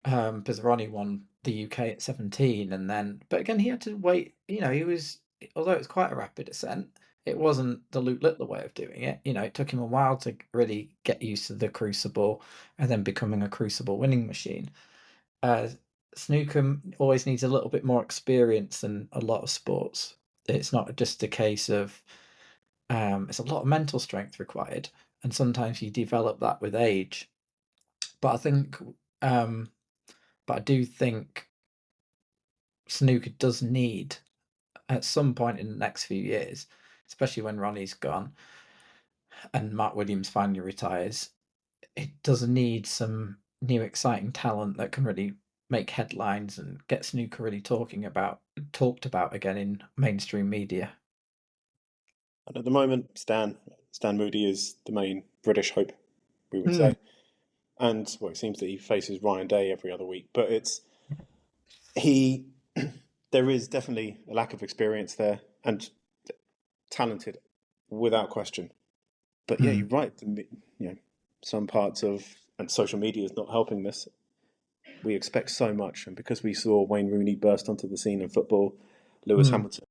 Because Ronnie won the UK at 17, and then but again, he had to wait, he was although it's quite a rapid ascent, it wasn't the Luke Littler way of doing it. It took him a while to really get used to the crucible and then becoming a crucible winning machine. Uh, Snooker always needs a little bit more experience than a lot of sports. It's not just a case of, it's a lot of mental strength required, and sometimes you develop that with age. But I think, um, but I do think Snooker does need at some point in the next few years, especially when Ronnie's gone and Mark Williams finally retires, it does need some new exciting talent that can really make headlines and get snooker really talked about again in mainstream media. And at the moment, Stan Moody is the main British hope, we would Mm, say. And well, it seems that he faces Ryan Day every other week, but it's he. There is definitely a lack of experience there, and talented, without question. But yeah, mm, you're right. You know, some parts of and social media is not helping this. We expect so much, and because we saw Wayne Rooney burst onto the scene in football, Lewis mm. Hamilton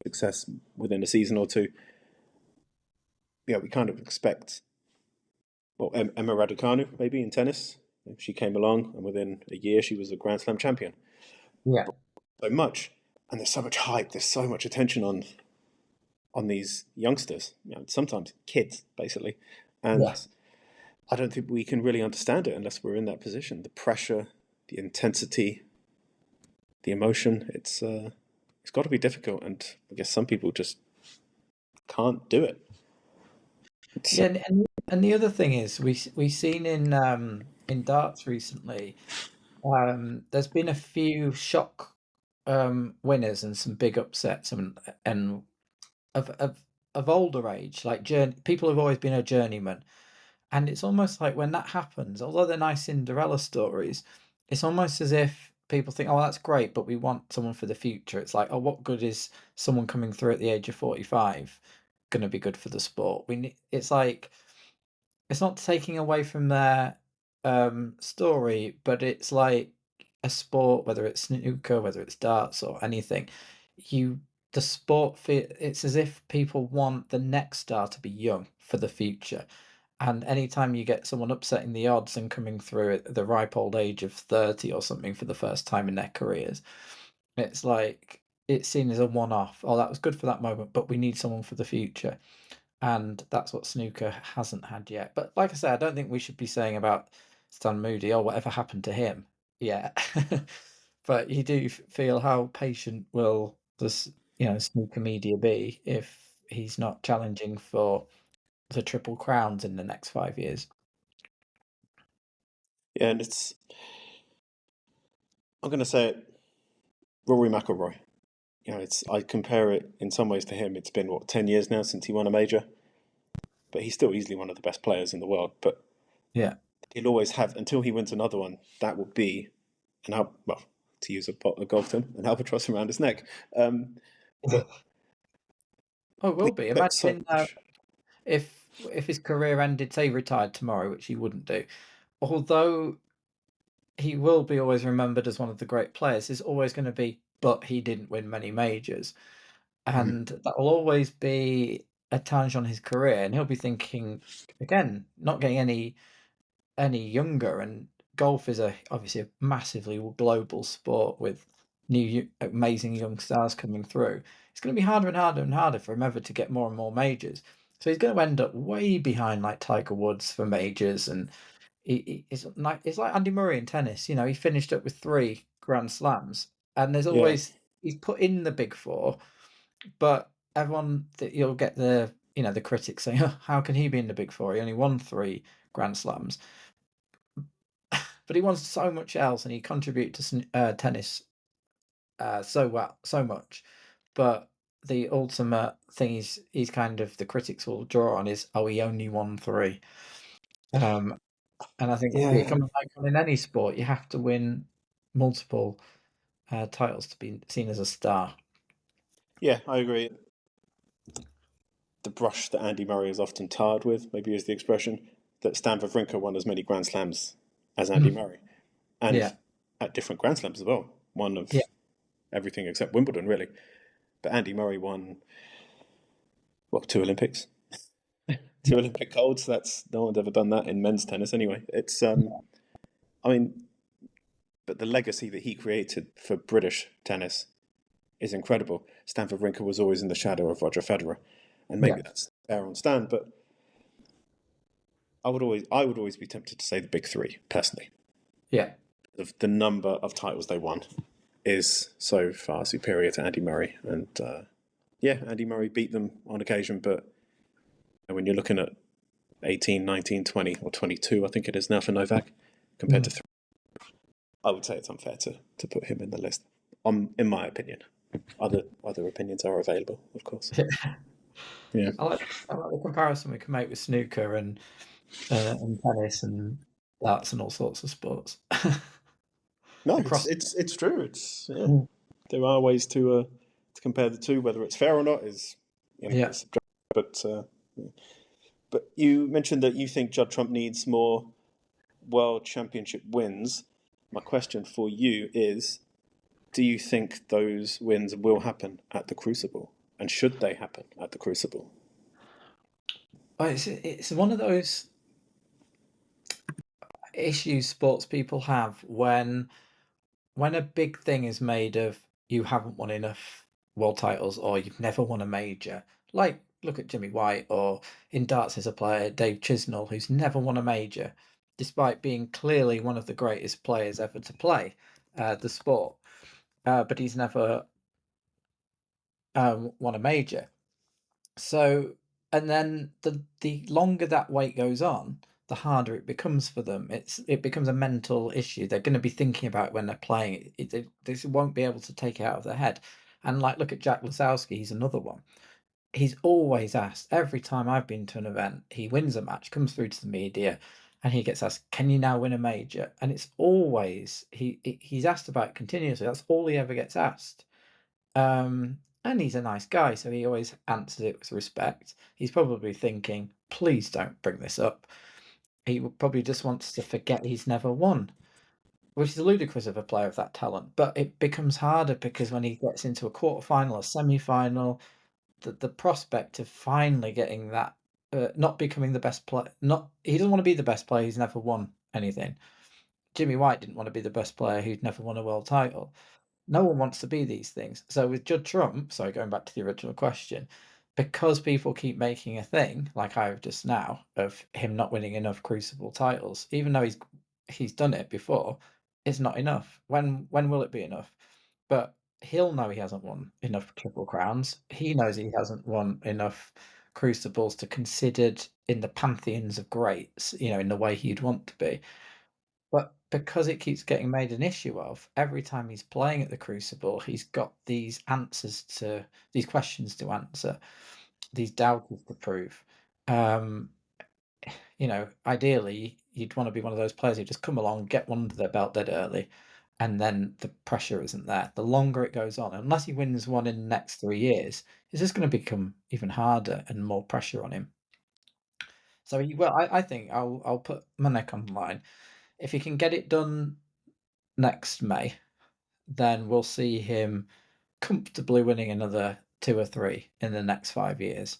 success within a season or two, yeah, we kind of expect. Well, Emma Raducanu maybe in tennis, she came along, and within a year she was a Grand Slam champion. Yeah, So much, and there's so much hype. There's so much attention on these youngsters. Sometimes kids, basically, yeah. and I don't think we can really understand it unless we're in that position. The pressure, the intensity, the emotion. It's got to be difficult, and I guess some people just can't do it. It's, Yeah, and the other thing is we seen in darts recently. There's been a few shock winners and some big upsets, and of older age, like people have always been a journeyman. And it's almost like when that happens, although they're nice Cinderella stories, it's almost as if people think, "Oh, that's great, but we want someone for the future." It's like, "Oh, what good is someone coming through at the age of 45 going to be good for the sport?" It's like it's not taking away from their story, but it's like a sport, whether it's snooker, whether it's darts or anything. You the sport it's as if people want the next star to be young for the future. And anytime you get someone upsetting the odds and coming through at the ripe old age of 30 or something for the first time in their careers, it's like it's seen as a one-off. Oh, that was good for that moment, but we need someone for the future. And that's what snooker hasn't had yet. But like I said, I don't think we should be saying about Stan Moody, "Oh, whatever happened to him?" Yeah. But you do feel how patient will this, snooker media be if he's not challenging for the Triple Crowns in the next 5 years. yeah, and it's I'm going to say it, Rory McIlroy. It's I compare it in some ways to him. It's been what 10 years now since he won a major, but he's still easily one of the best players in the world. But Yeah. he'll always have until he wins another one. That will be well, to use a golf term, an albatross around his neck. But Oh, it we will be. expect so Imagine, much. if his career ended, say, he retired tomorrow, which he wouldn't do. Although he will be always remembered as one of the great players, there's always gonna be, "But he didn't win many majors." Mhm. And that will always be a tarnish on his career, and he'll be thinking, again, not getting any younger, and golf is obviously a massively global sport with amazing young stars coming through. It's going to be harder and harder and harder for him ever to get more and more majors. So he's going to end up way behind like Tiger Woods for majors, and it's like Andy Murray in tennis. He finished up with 3 Grand Slams, and there's Yeah, always he's put in the big four, but everyone that you'll get the critics saying, "Oh, how can he be in the big four? He only won 3 Grand Slams." But he won so much else, and he contributed to tennis so well, so much. But the ultimate thing he's kind of the critics will draw on is, "Oh, he only won 3." Um, and I think to Yeah, become an icon in any sport, you have to win multiple, titles to be seen as a star. yeah, I agree. The brush that Andy Murray is often tarred with, maybe is the expression, that Stan Wawrinka won as many Grand Slams as Andy Mm, Murray, and yeah, at different Grand Slams as well. One yeah, of everything except Wimbledon, really. But Andy Murray won, what, 2 Olympics? Two yeah, Olympic golds. That's no one's ever done that in men's tennis anyway. I mean, but the legacy that he created for British tennis is incredible. Stan Wawrinka was always in the shadow of Roger Federer, and yeah, maybe that's fair on Stan, but I would always be tempted to say the big three personally. yeah, The number of titles they won is so far superior to Andy Murray, and yeah, Andy Murray beat them on occasion, but when you're looking at 18, 19, 20, or 22, I think it is now for Novak, compared to mm. three, I would say it's unfair to put him in the list. In my opinion, other opinions are available, of course. Yeah. I like I like the comparison we can make with snooker and tennis and darts and all sorts of sports. No, it's Across it's it's true. It's yeah. mm, There are ways to compare the two. Whether it's fair or not is yeah. it's subjective. But you mentioned that you think Judd Trump needs more world championship wins. My question for you is: do you think those wins will happen at the Crucible, and should they happen at the Crucible? Well, it's one of those issues sports people have when a big thing is made of you haven't won enough world titles or you've never won a major. Like look at Jimmy White or in darts there's a player, Dave Chisnall, who's never won a major, despite being clearly one of the greatest players ever to play the sport. But he's never won a major. So, and then the longer that wait goes on, the harder it becomes for them. It becomes a mental issue. They're going to be thinking about it when they're playing. They won't be able to take it out of their head. And like, look at Jack Lasowski. He's another one. He's always asked every time I've been to an event. He wins a match, comes through to the media, and he gets asked, "Can you now win a major?" And it's always he's asked about it continuously. That's all he ever gets asked. And he's a nice guy, so he always answers it with respect. He's probably thinking, "Please don't bring this up." Probably just wants to forget he's never won, which is ludicrous of a player of that talent. But it becomes harder because when he gets into a quarterfinal, a semi-final, the prospect of finally getting that, not becoming the best player, not he doesn't want to be the best player who's never won anything. Jimmy White didn't want to be the best player who'd never won a world title. No one wants to be these things. So with Judd Trump, sorry, going back to the original question, because people keep making a thing, like I have just now, of him not winning enough Crucible titles, even though he's done it before, it's not enough. When will it be enough? But he'll know he hasn't won enough Triple Crowns. He knows he hasn't won enough Crucibles to considered in the pantheons of greats, in the way he'd want to be. But because it keeps getting made an issue of, every time he's playing at the Crucible, he's got these questions to answer, these doubters to prove. Um, Ideally, you'd want to be one of those players who just come along, get one under their belt dead early, and then the pressure isn't there. The longer it goes on, unless he wins one in the next 3 years, it's just going to become even harder and more pressure on him. So, I think I'll put my neck on the line. If he can get it done next May, then we'll see him comfortably winning another 2 or 3 in the next 5 years.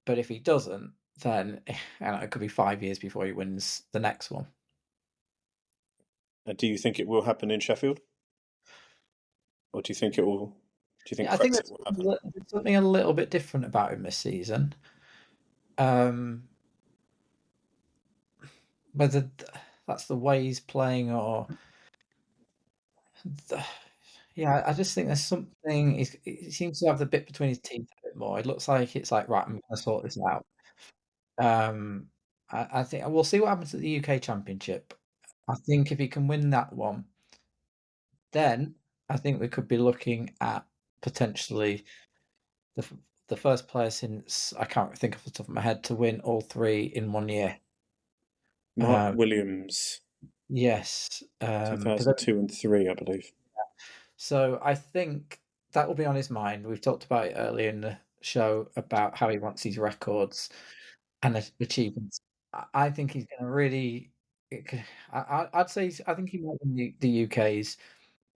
But if he doesn't, then it could be 5 years before he wins the next one. And do you think it will happen in Sheffield, or do you think it will? Do you think Yeah, I think Brexit will happen? there's something a little bit different about him this season. Um, Whether that's the way he's playing or the yeah, I just think there's something he seems to have the bit between his teeth a bit more. It looks like it's like, "Right, I'm gonna sort this out." Um, I think we'll see what happens at the UK Championship. I think if he can win that one, then I think we could be looking at potentially. the first player since I can't think off the top of my head to win all three in 1 year. Mark Um, Williams, yes, but then 2002 and 3, I believe. so I think that will be on his mind. We've talked about it earlier in the show about how he wants these records and achievements. I think he's gonna really it c I'd say I think he might win the UK's,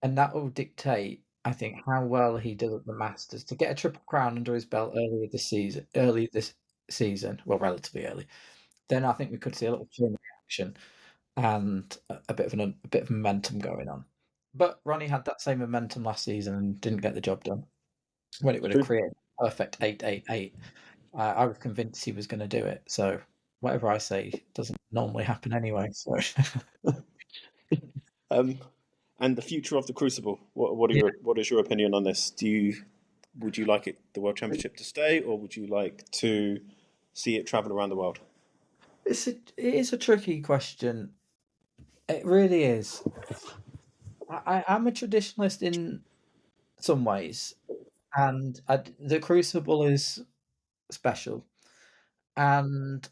and that will dictate, I think, how well he does at the Masters. To get a triple crown under his belt early this season, well, relatively early, then I think we could see a little chain reaction and a bit of a bit of momentum going on. But Ronnie had that same momentum last season and didn't get the job done when it would have True. created a perfect 8-8-8. I was convinced he was gonna do it, so whatever I say doesn't normally happen anyway, so Um, and the future of the Crucible. yeah, What is your opinion on this? Would you like the World Championship to stay, or would you like to see it travel around the world? it is a tricky question. It really is. I'm a traditionalist in some ways, and the Crucible is special, and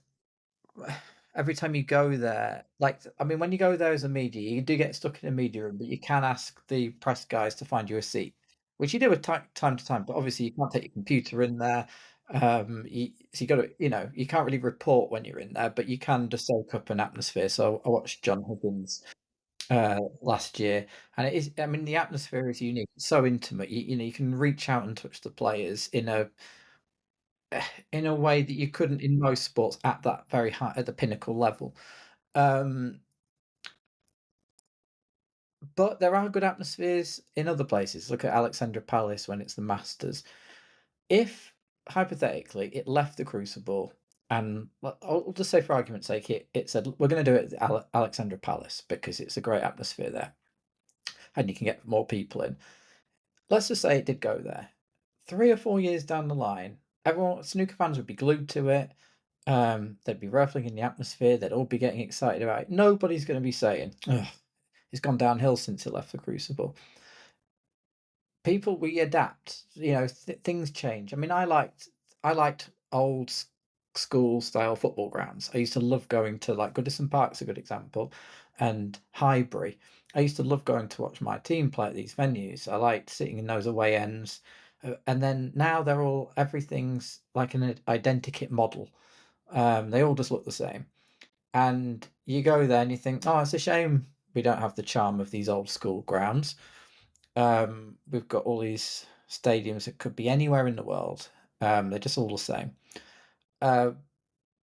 every time you go there, like, I mean, when you go there as a media, you do get stuck in a media room, but you can ask the press guys to find you a seat, which you do at time to time. But obviously, you can't take your computer in there. So you got to, you can't really report when you're in there, but you can just soak up an atmosphere. So I watched John Higgins last year, and it is. I mean, the atmosphere is unique. It's so intimate. You can reach out and touch the players in a way that you couldn't in most sports at that very high at the pinnacle level. Um, but there are good atmospheres in other places. Look at Alexandra Palace when it's the Masters. If hypothetically it left the Crucible and I'll just say for argument's sake, it said we're going to do it at Alexandra Palace because it's a great atmosphere there and you can get more people in. Let's just say it did go there. 3 or 4 years down the line, everyone snooker fans would be glued to it. They'd be reveling in the atmosphere. They'd all be getting excited about it. Nobody's going to be saying, "Ugh, it's gone downhill since it left the Crucible." People, we adapt. Things change. I mean, I liked old school style football grounds. I used to love going to like Goodison Park's a good example, and Highbury. I used to love going to watch my team play at these venues. I liked sitting in those away ends, and then now everything's like an identikit model. They all just look the same. And you go there and you think, oh, it's a shame we don't have the charm of these old school grounds. We've got all these stadiums that could be anywhere in the world. They're just all the same. Uh,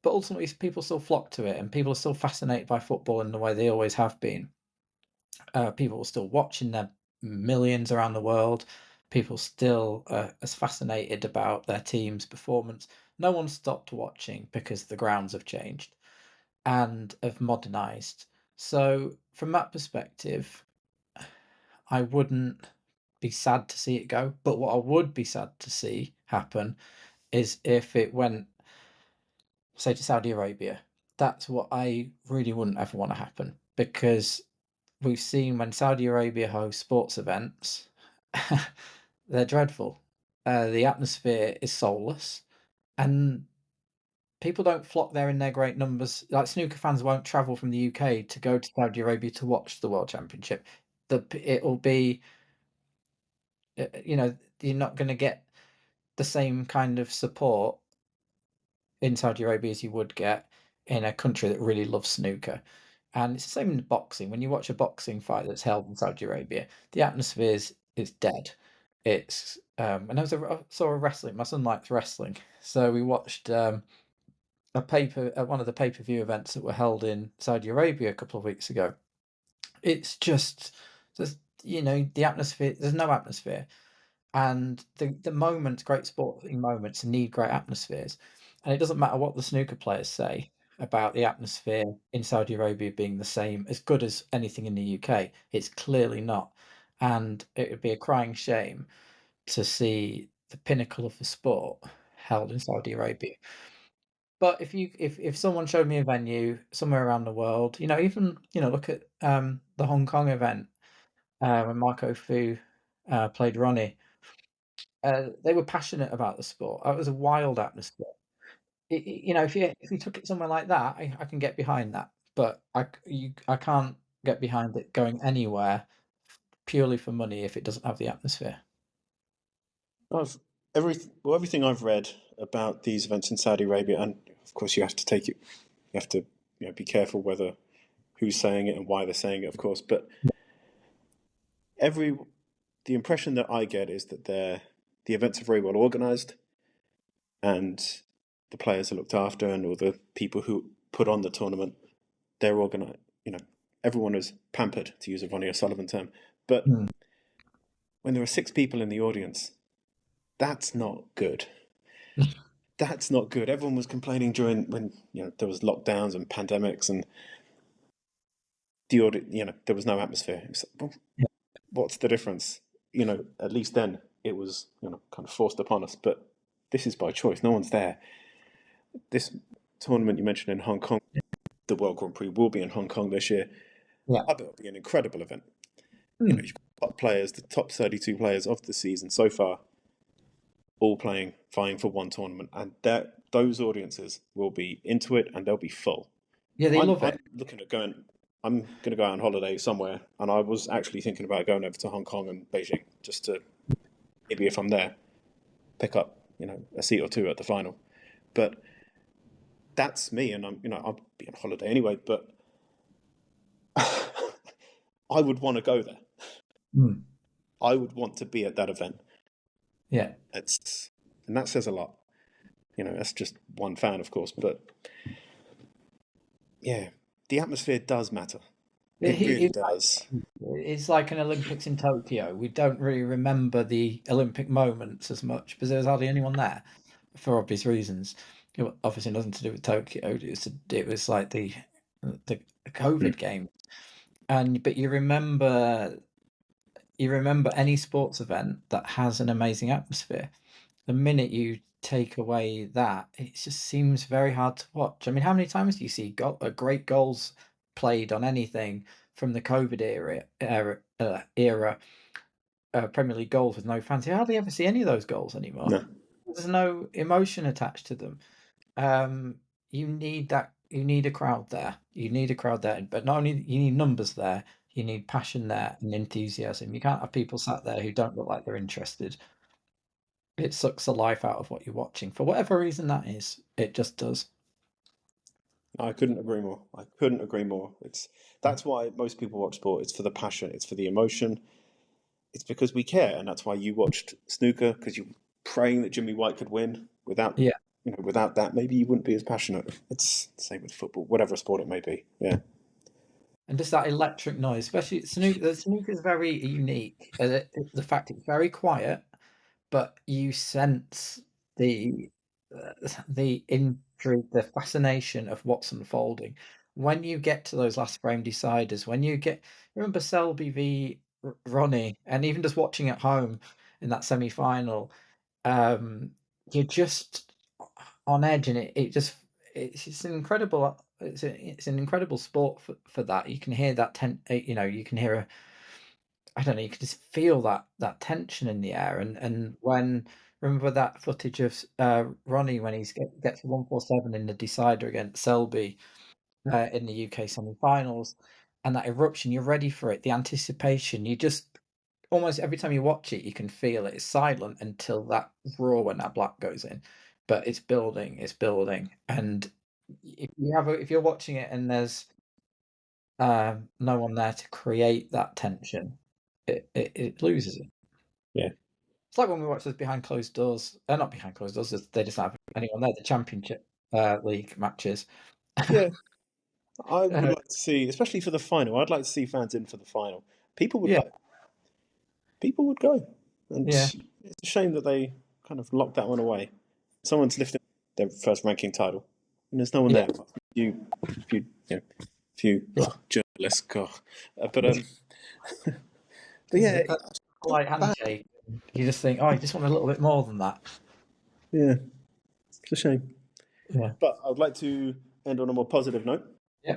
but ultimately, people still flock to it, and people are still fascinated by football in the way they always have been. People are still watching their millions around the world. People still as fascinated about their team's performance. No one stopped watching because the grounds have changed and have modernized. So from that perspective, I wouldn't be sad to see it go. But what I would be sad to see happen is if it went, say, to Saudi Arabia. That's what I really wouldn't ever want to happen because we've seen when Saudi Arabia hosts sports events, they're dreadful. The atmosphere is soulless, and people don't flock there in their great numbers. Like snooker fans won't travel from the UK to go to Saudi Arabia to watch the World Championship. It'll be, you're not going to get the same kind of support in Saudi Arabia as you would get in a country that really loves snooker. And it's the same in boxing. When you watch a boxing fight that's held in Saudi Arabia, the atmosphere is dead. It's and I saw a wrestling. My son likes wrestling, so we watched one of the pay-per-view events that were held in Saudi Arabia a couple of weeks ago. It's just the atmosphere. There's no atmosphere, and the moments, great sporting moments, need great atmospheres. And it doesn't matter what the snooker players say about the atmosphere in Saudi Arabia being the same as good as anything in the UK. It's clearly not, and it would be a crying shame to see the pinnacle of the sport held in Saudi Arabia. But if someone showed me a venue somewhere around the world, even look at the Hong Kong event when Marco Fu played Ronnie. They were passionate about the sport. It was a wild atmosphere. If you took it somewhere like that, I can get behind that, but I can't get behind it going anywhere purely for money if it doesn't have the atmosphere. I've everything I've read about these events in Saudi Arabia, and of course you have to take it. You have to be careful whether who's saying it and why they're saying it, of course. But every the impression that I get is that the events are very well organised, and the players are looked after, and all the people who put on the tournament, they're organised. Everyone is pampered, to use a Ronnie O'Sullivan term. But Mm. when there are 6 people in the audience, that's not good. That's not good. Everyone was complaining during when there was lockdowns and pandemics, and there was no atmosphere. It was like, well, Yeah. what's the difference? At least then it was kind of forced upon us. But this is by choice. No one's there. This tournament you mentioned in Hong Kong, the World Grand Prix will be in Hong Kong this year. Yeah. I bet it'll be an incredible event. Mm. You've got top players, the top 32 players of the season so far, all vying for one tournament, and those audiences will be into it, and they'll be full. Yeah, they I'm love it. looking at going. I'm going to go out on holiday somewhere, and I was actually thinking about going over to Hong Kong and Beijing just to maybe if I'm there, pick up a seat or two at the final. But that's me, and I'll be on holiday anyway. But I would want to go there. Mm. I would want to be at that event. Yeah. And that says a lot. That's just one fan, of course, but yeah, the atmosphere does matter. It really does. It's like an Olympics in Tokyo. We don't really remember the Olympic moments as much because there was hardly anyone there for obvious reasons. Obviously nothing to do with Tokyo. It was like the COVID game, but you remember any sports event that has an amazing atmosphere. The minute you take away that, it just seems very hard to watch. I mean, how many times do you see great goals played on anything from the COVID era Premier League goals with no fans? You hardly ever see any of those goals anymore. No, There's no emotion attached to them. You need that. You need a crowd there. You need a crowd there, but not only you need numbers there, you need passion there and enthusiasm. You can't have people sat there who don't look like they're interested. It sucks the life out of what you're watching. For whatever reason that is, it just does. I couldn't agree more. I couldn't agree more. That's why most people watch sport. It's for the passion. It's for the emotion. It's because we care, and that's why you watched snooker because you're praying that Jimmy White could win. Yeah. Without that, maybe you wouldn't be as passionate. It's the same with football, whatever sport it may be. Yeah. And just that electric noise, especially snooker. The snooker is very unique. The fact it's very quiet, but you sense the the intrigue, the fascination of what's unfolding. When you get to those last frame deciders, remember Selby v Ronnie, and even just watching at home in that semi-final, you're just on edge, and it's an incredible it's an incredible sport for that. You can hear that you can hear I don't know, you can just feel that tension in the air, and when remember that footage of Ronnie when gets 147 in the decider against Selby in the UK semi-finals, and that eruption, you're ready for it. The anticipation, you just almost every time you watch it, you can feel it. It's silent until that roar when that black goes in, but it's building, and if you're watching it and there's no one there to create that tension, it loses it. Yeah. It's like when we watch those behind closed doors. Not behind closed doors. They just don't have anyone there. The Championship League matches. Yeah. I would Uh, like to see, especially for the final. I'd like to see fans in for the final. People would yeah, go. People would go, and yeah, it's a shame that they kind of locked that one away. Someone's lifting their first ranking title, and there's no one yeah, there. Few yeah. journalists, God. But but yeah, That polite handshake. You just think, oh, you just want a little bit more than that. yeah, it's a shame. Yeah, But I'd like to end on a more positive note. yeah.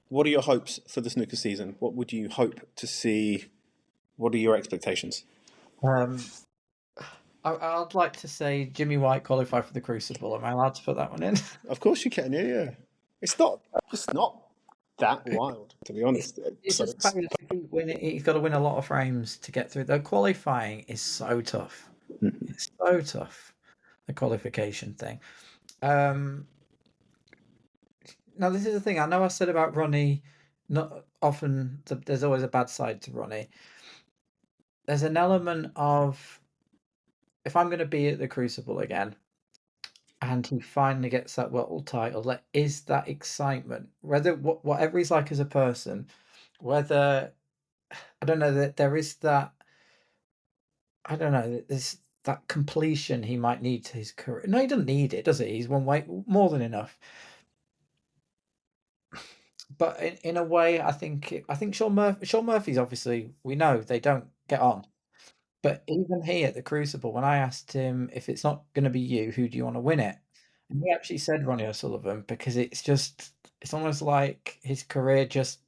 What are your hopes for the snooker season? What would you hope to see? What are your expectations? I'd like to say Jimmy White qualified for the Crucible. Am I allowed to put that one in? Of course you can. Yeah. It's not that wild, to be It's honest. it's So just the fact that he's got to win a lot of frames to get through. The qualifying is so tough. It's so tough. The qualification thing. Um, Now this is the thing. I know I said about Ronnie. Not often. There's always a bad side to Ronnie. There's an element of if I'm going to be at the Crucible again, and he finally gets that world title, like, is that excitement? Whatever he's like as a person, whether I don't know that there is that. I don't know. There's that completion he might need to his career. No, he doesn't need it, does he? He's won way more than enough. But in a way, I think Sean Murphy's obviously we know they don't get on. But even he at the Crucible, when I asked him if it's not going to be you, who do you want to win it? And he actually said Ronnie O'Sullivan because it's almost like his career just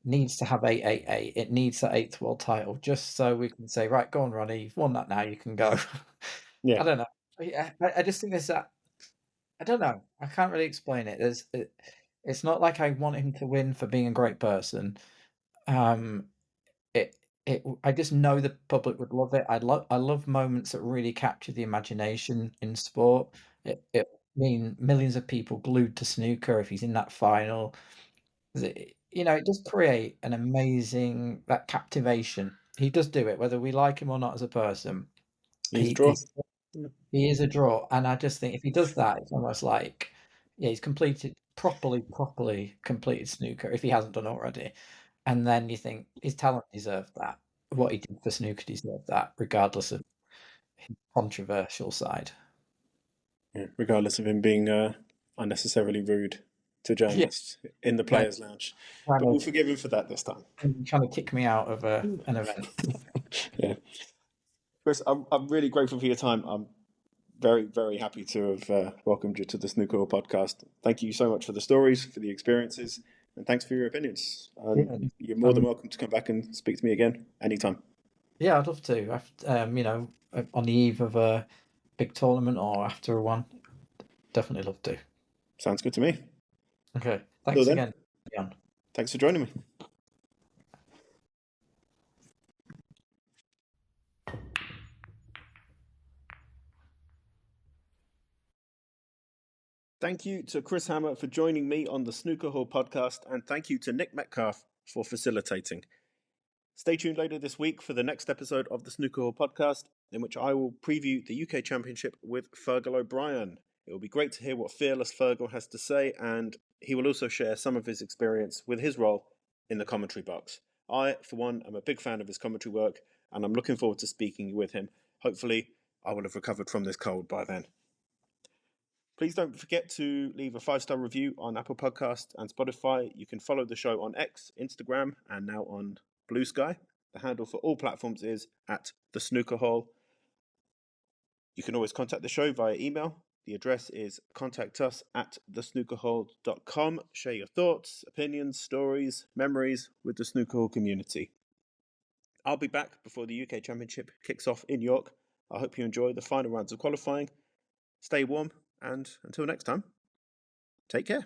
needs to have 888. It needs that eighth world title just so we can say, right, go on, Ronnie, you've won that now, you can go. yeah, I don't know. I just think there's that. I don't know. I can't really explain it. It's not like I want him to win for being a great person. Um, it I just know the public would love it. I love moments that really capture the imagination in sport. It mean millions of people glued to snooker if he's in that final. It does create an amazing that captivation. He does do it, whether we like him or not as a person. he's a He draw. he's he is a draw, and I just think if he does that, it's almost like yeah, he's completed properly completed snooker if he hasn't done already. And then you think his talent deserved that. What he did for snooker deserved that, regardless of his controversial side. Yeah, regardless of him being unnecessarily rude to Yeah, journalists in the yeah, players' lounge, trying but we'll to forgive him for that this time. trying to kick me out of an event. Yeah, Chris, I'm really grateful for your time. I'm very happy to have welcomed you to the Snooker podcast. Thank you so much for the stories, for the experiences, and thanks for your opinions. And Yeah, you're more than welcome to come back and speak to me again anytime. yeah, I'd love to. On the eve of a big tournament or after one, definitely love to. Sounds good to me. Okay, Till thanks then, again, Jan. thanks for joining me. Thank you to Chris Hammer for joining me on the Snooker Hall podcast, and thank you to Nick Metcalf for facilitating. Stay tuned later this week for the next episode of the Snooker Hall podcast, in which I will preview the UK Championship with Fergal O'Brien. It will be great to hear what fearless Fergal has to say, and he will also share some of his experience with his role in the commentary box. I, for one, am a big fan of his commentary work, and I'm looking forward to speaking with him. Hopefully, I will have recovered from this cold by then. Please don't forget to leave a 5-star review on Apple Podcast and Spotify. You can follow the show on X, Instagram, and now on Blue Sky. The handle for all platforms is at the Snooker Hall. You can always contact the show via email. The address is contactus@thesnookerhall.com. Share your thoughts, opinions, stories, memories with the Snooker Hall community. I'll be back before the UK Championship kicks off in York. I hope you enjoy the final rounds of qualifying. Stay warm, and until next time, take care.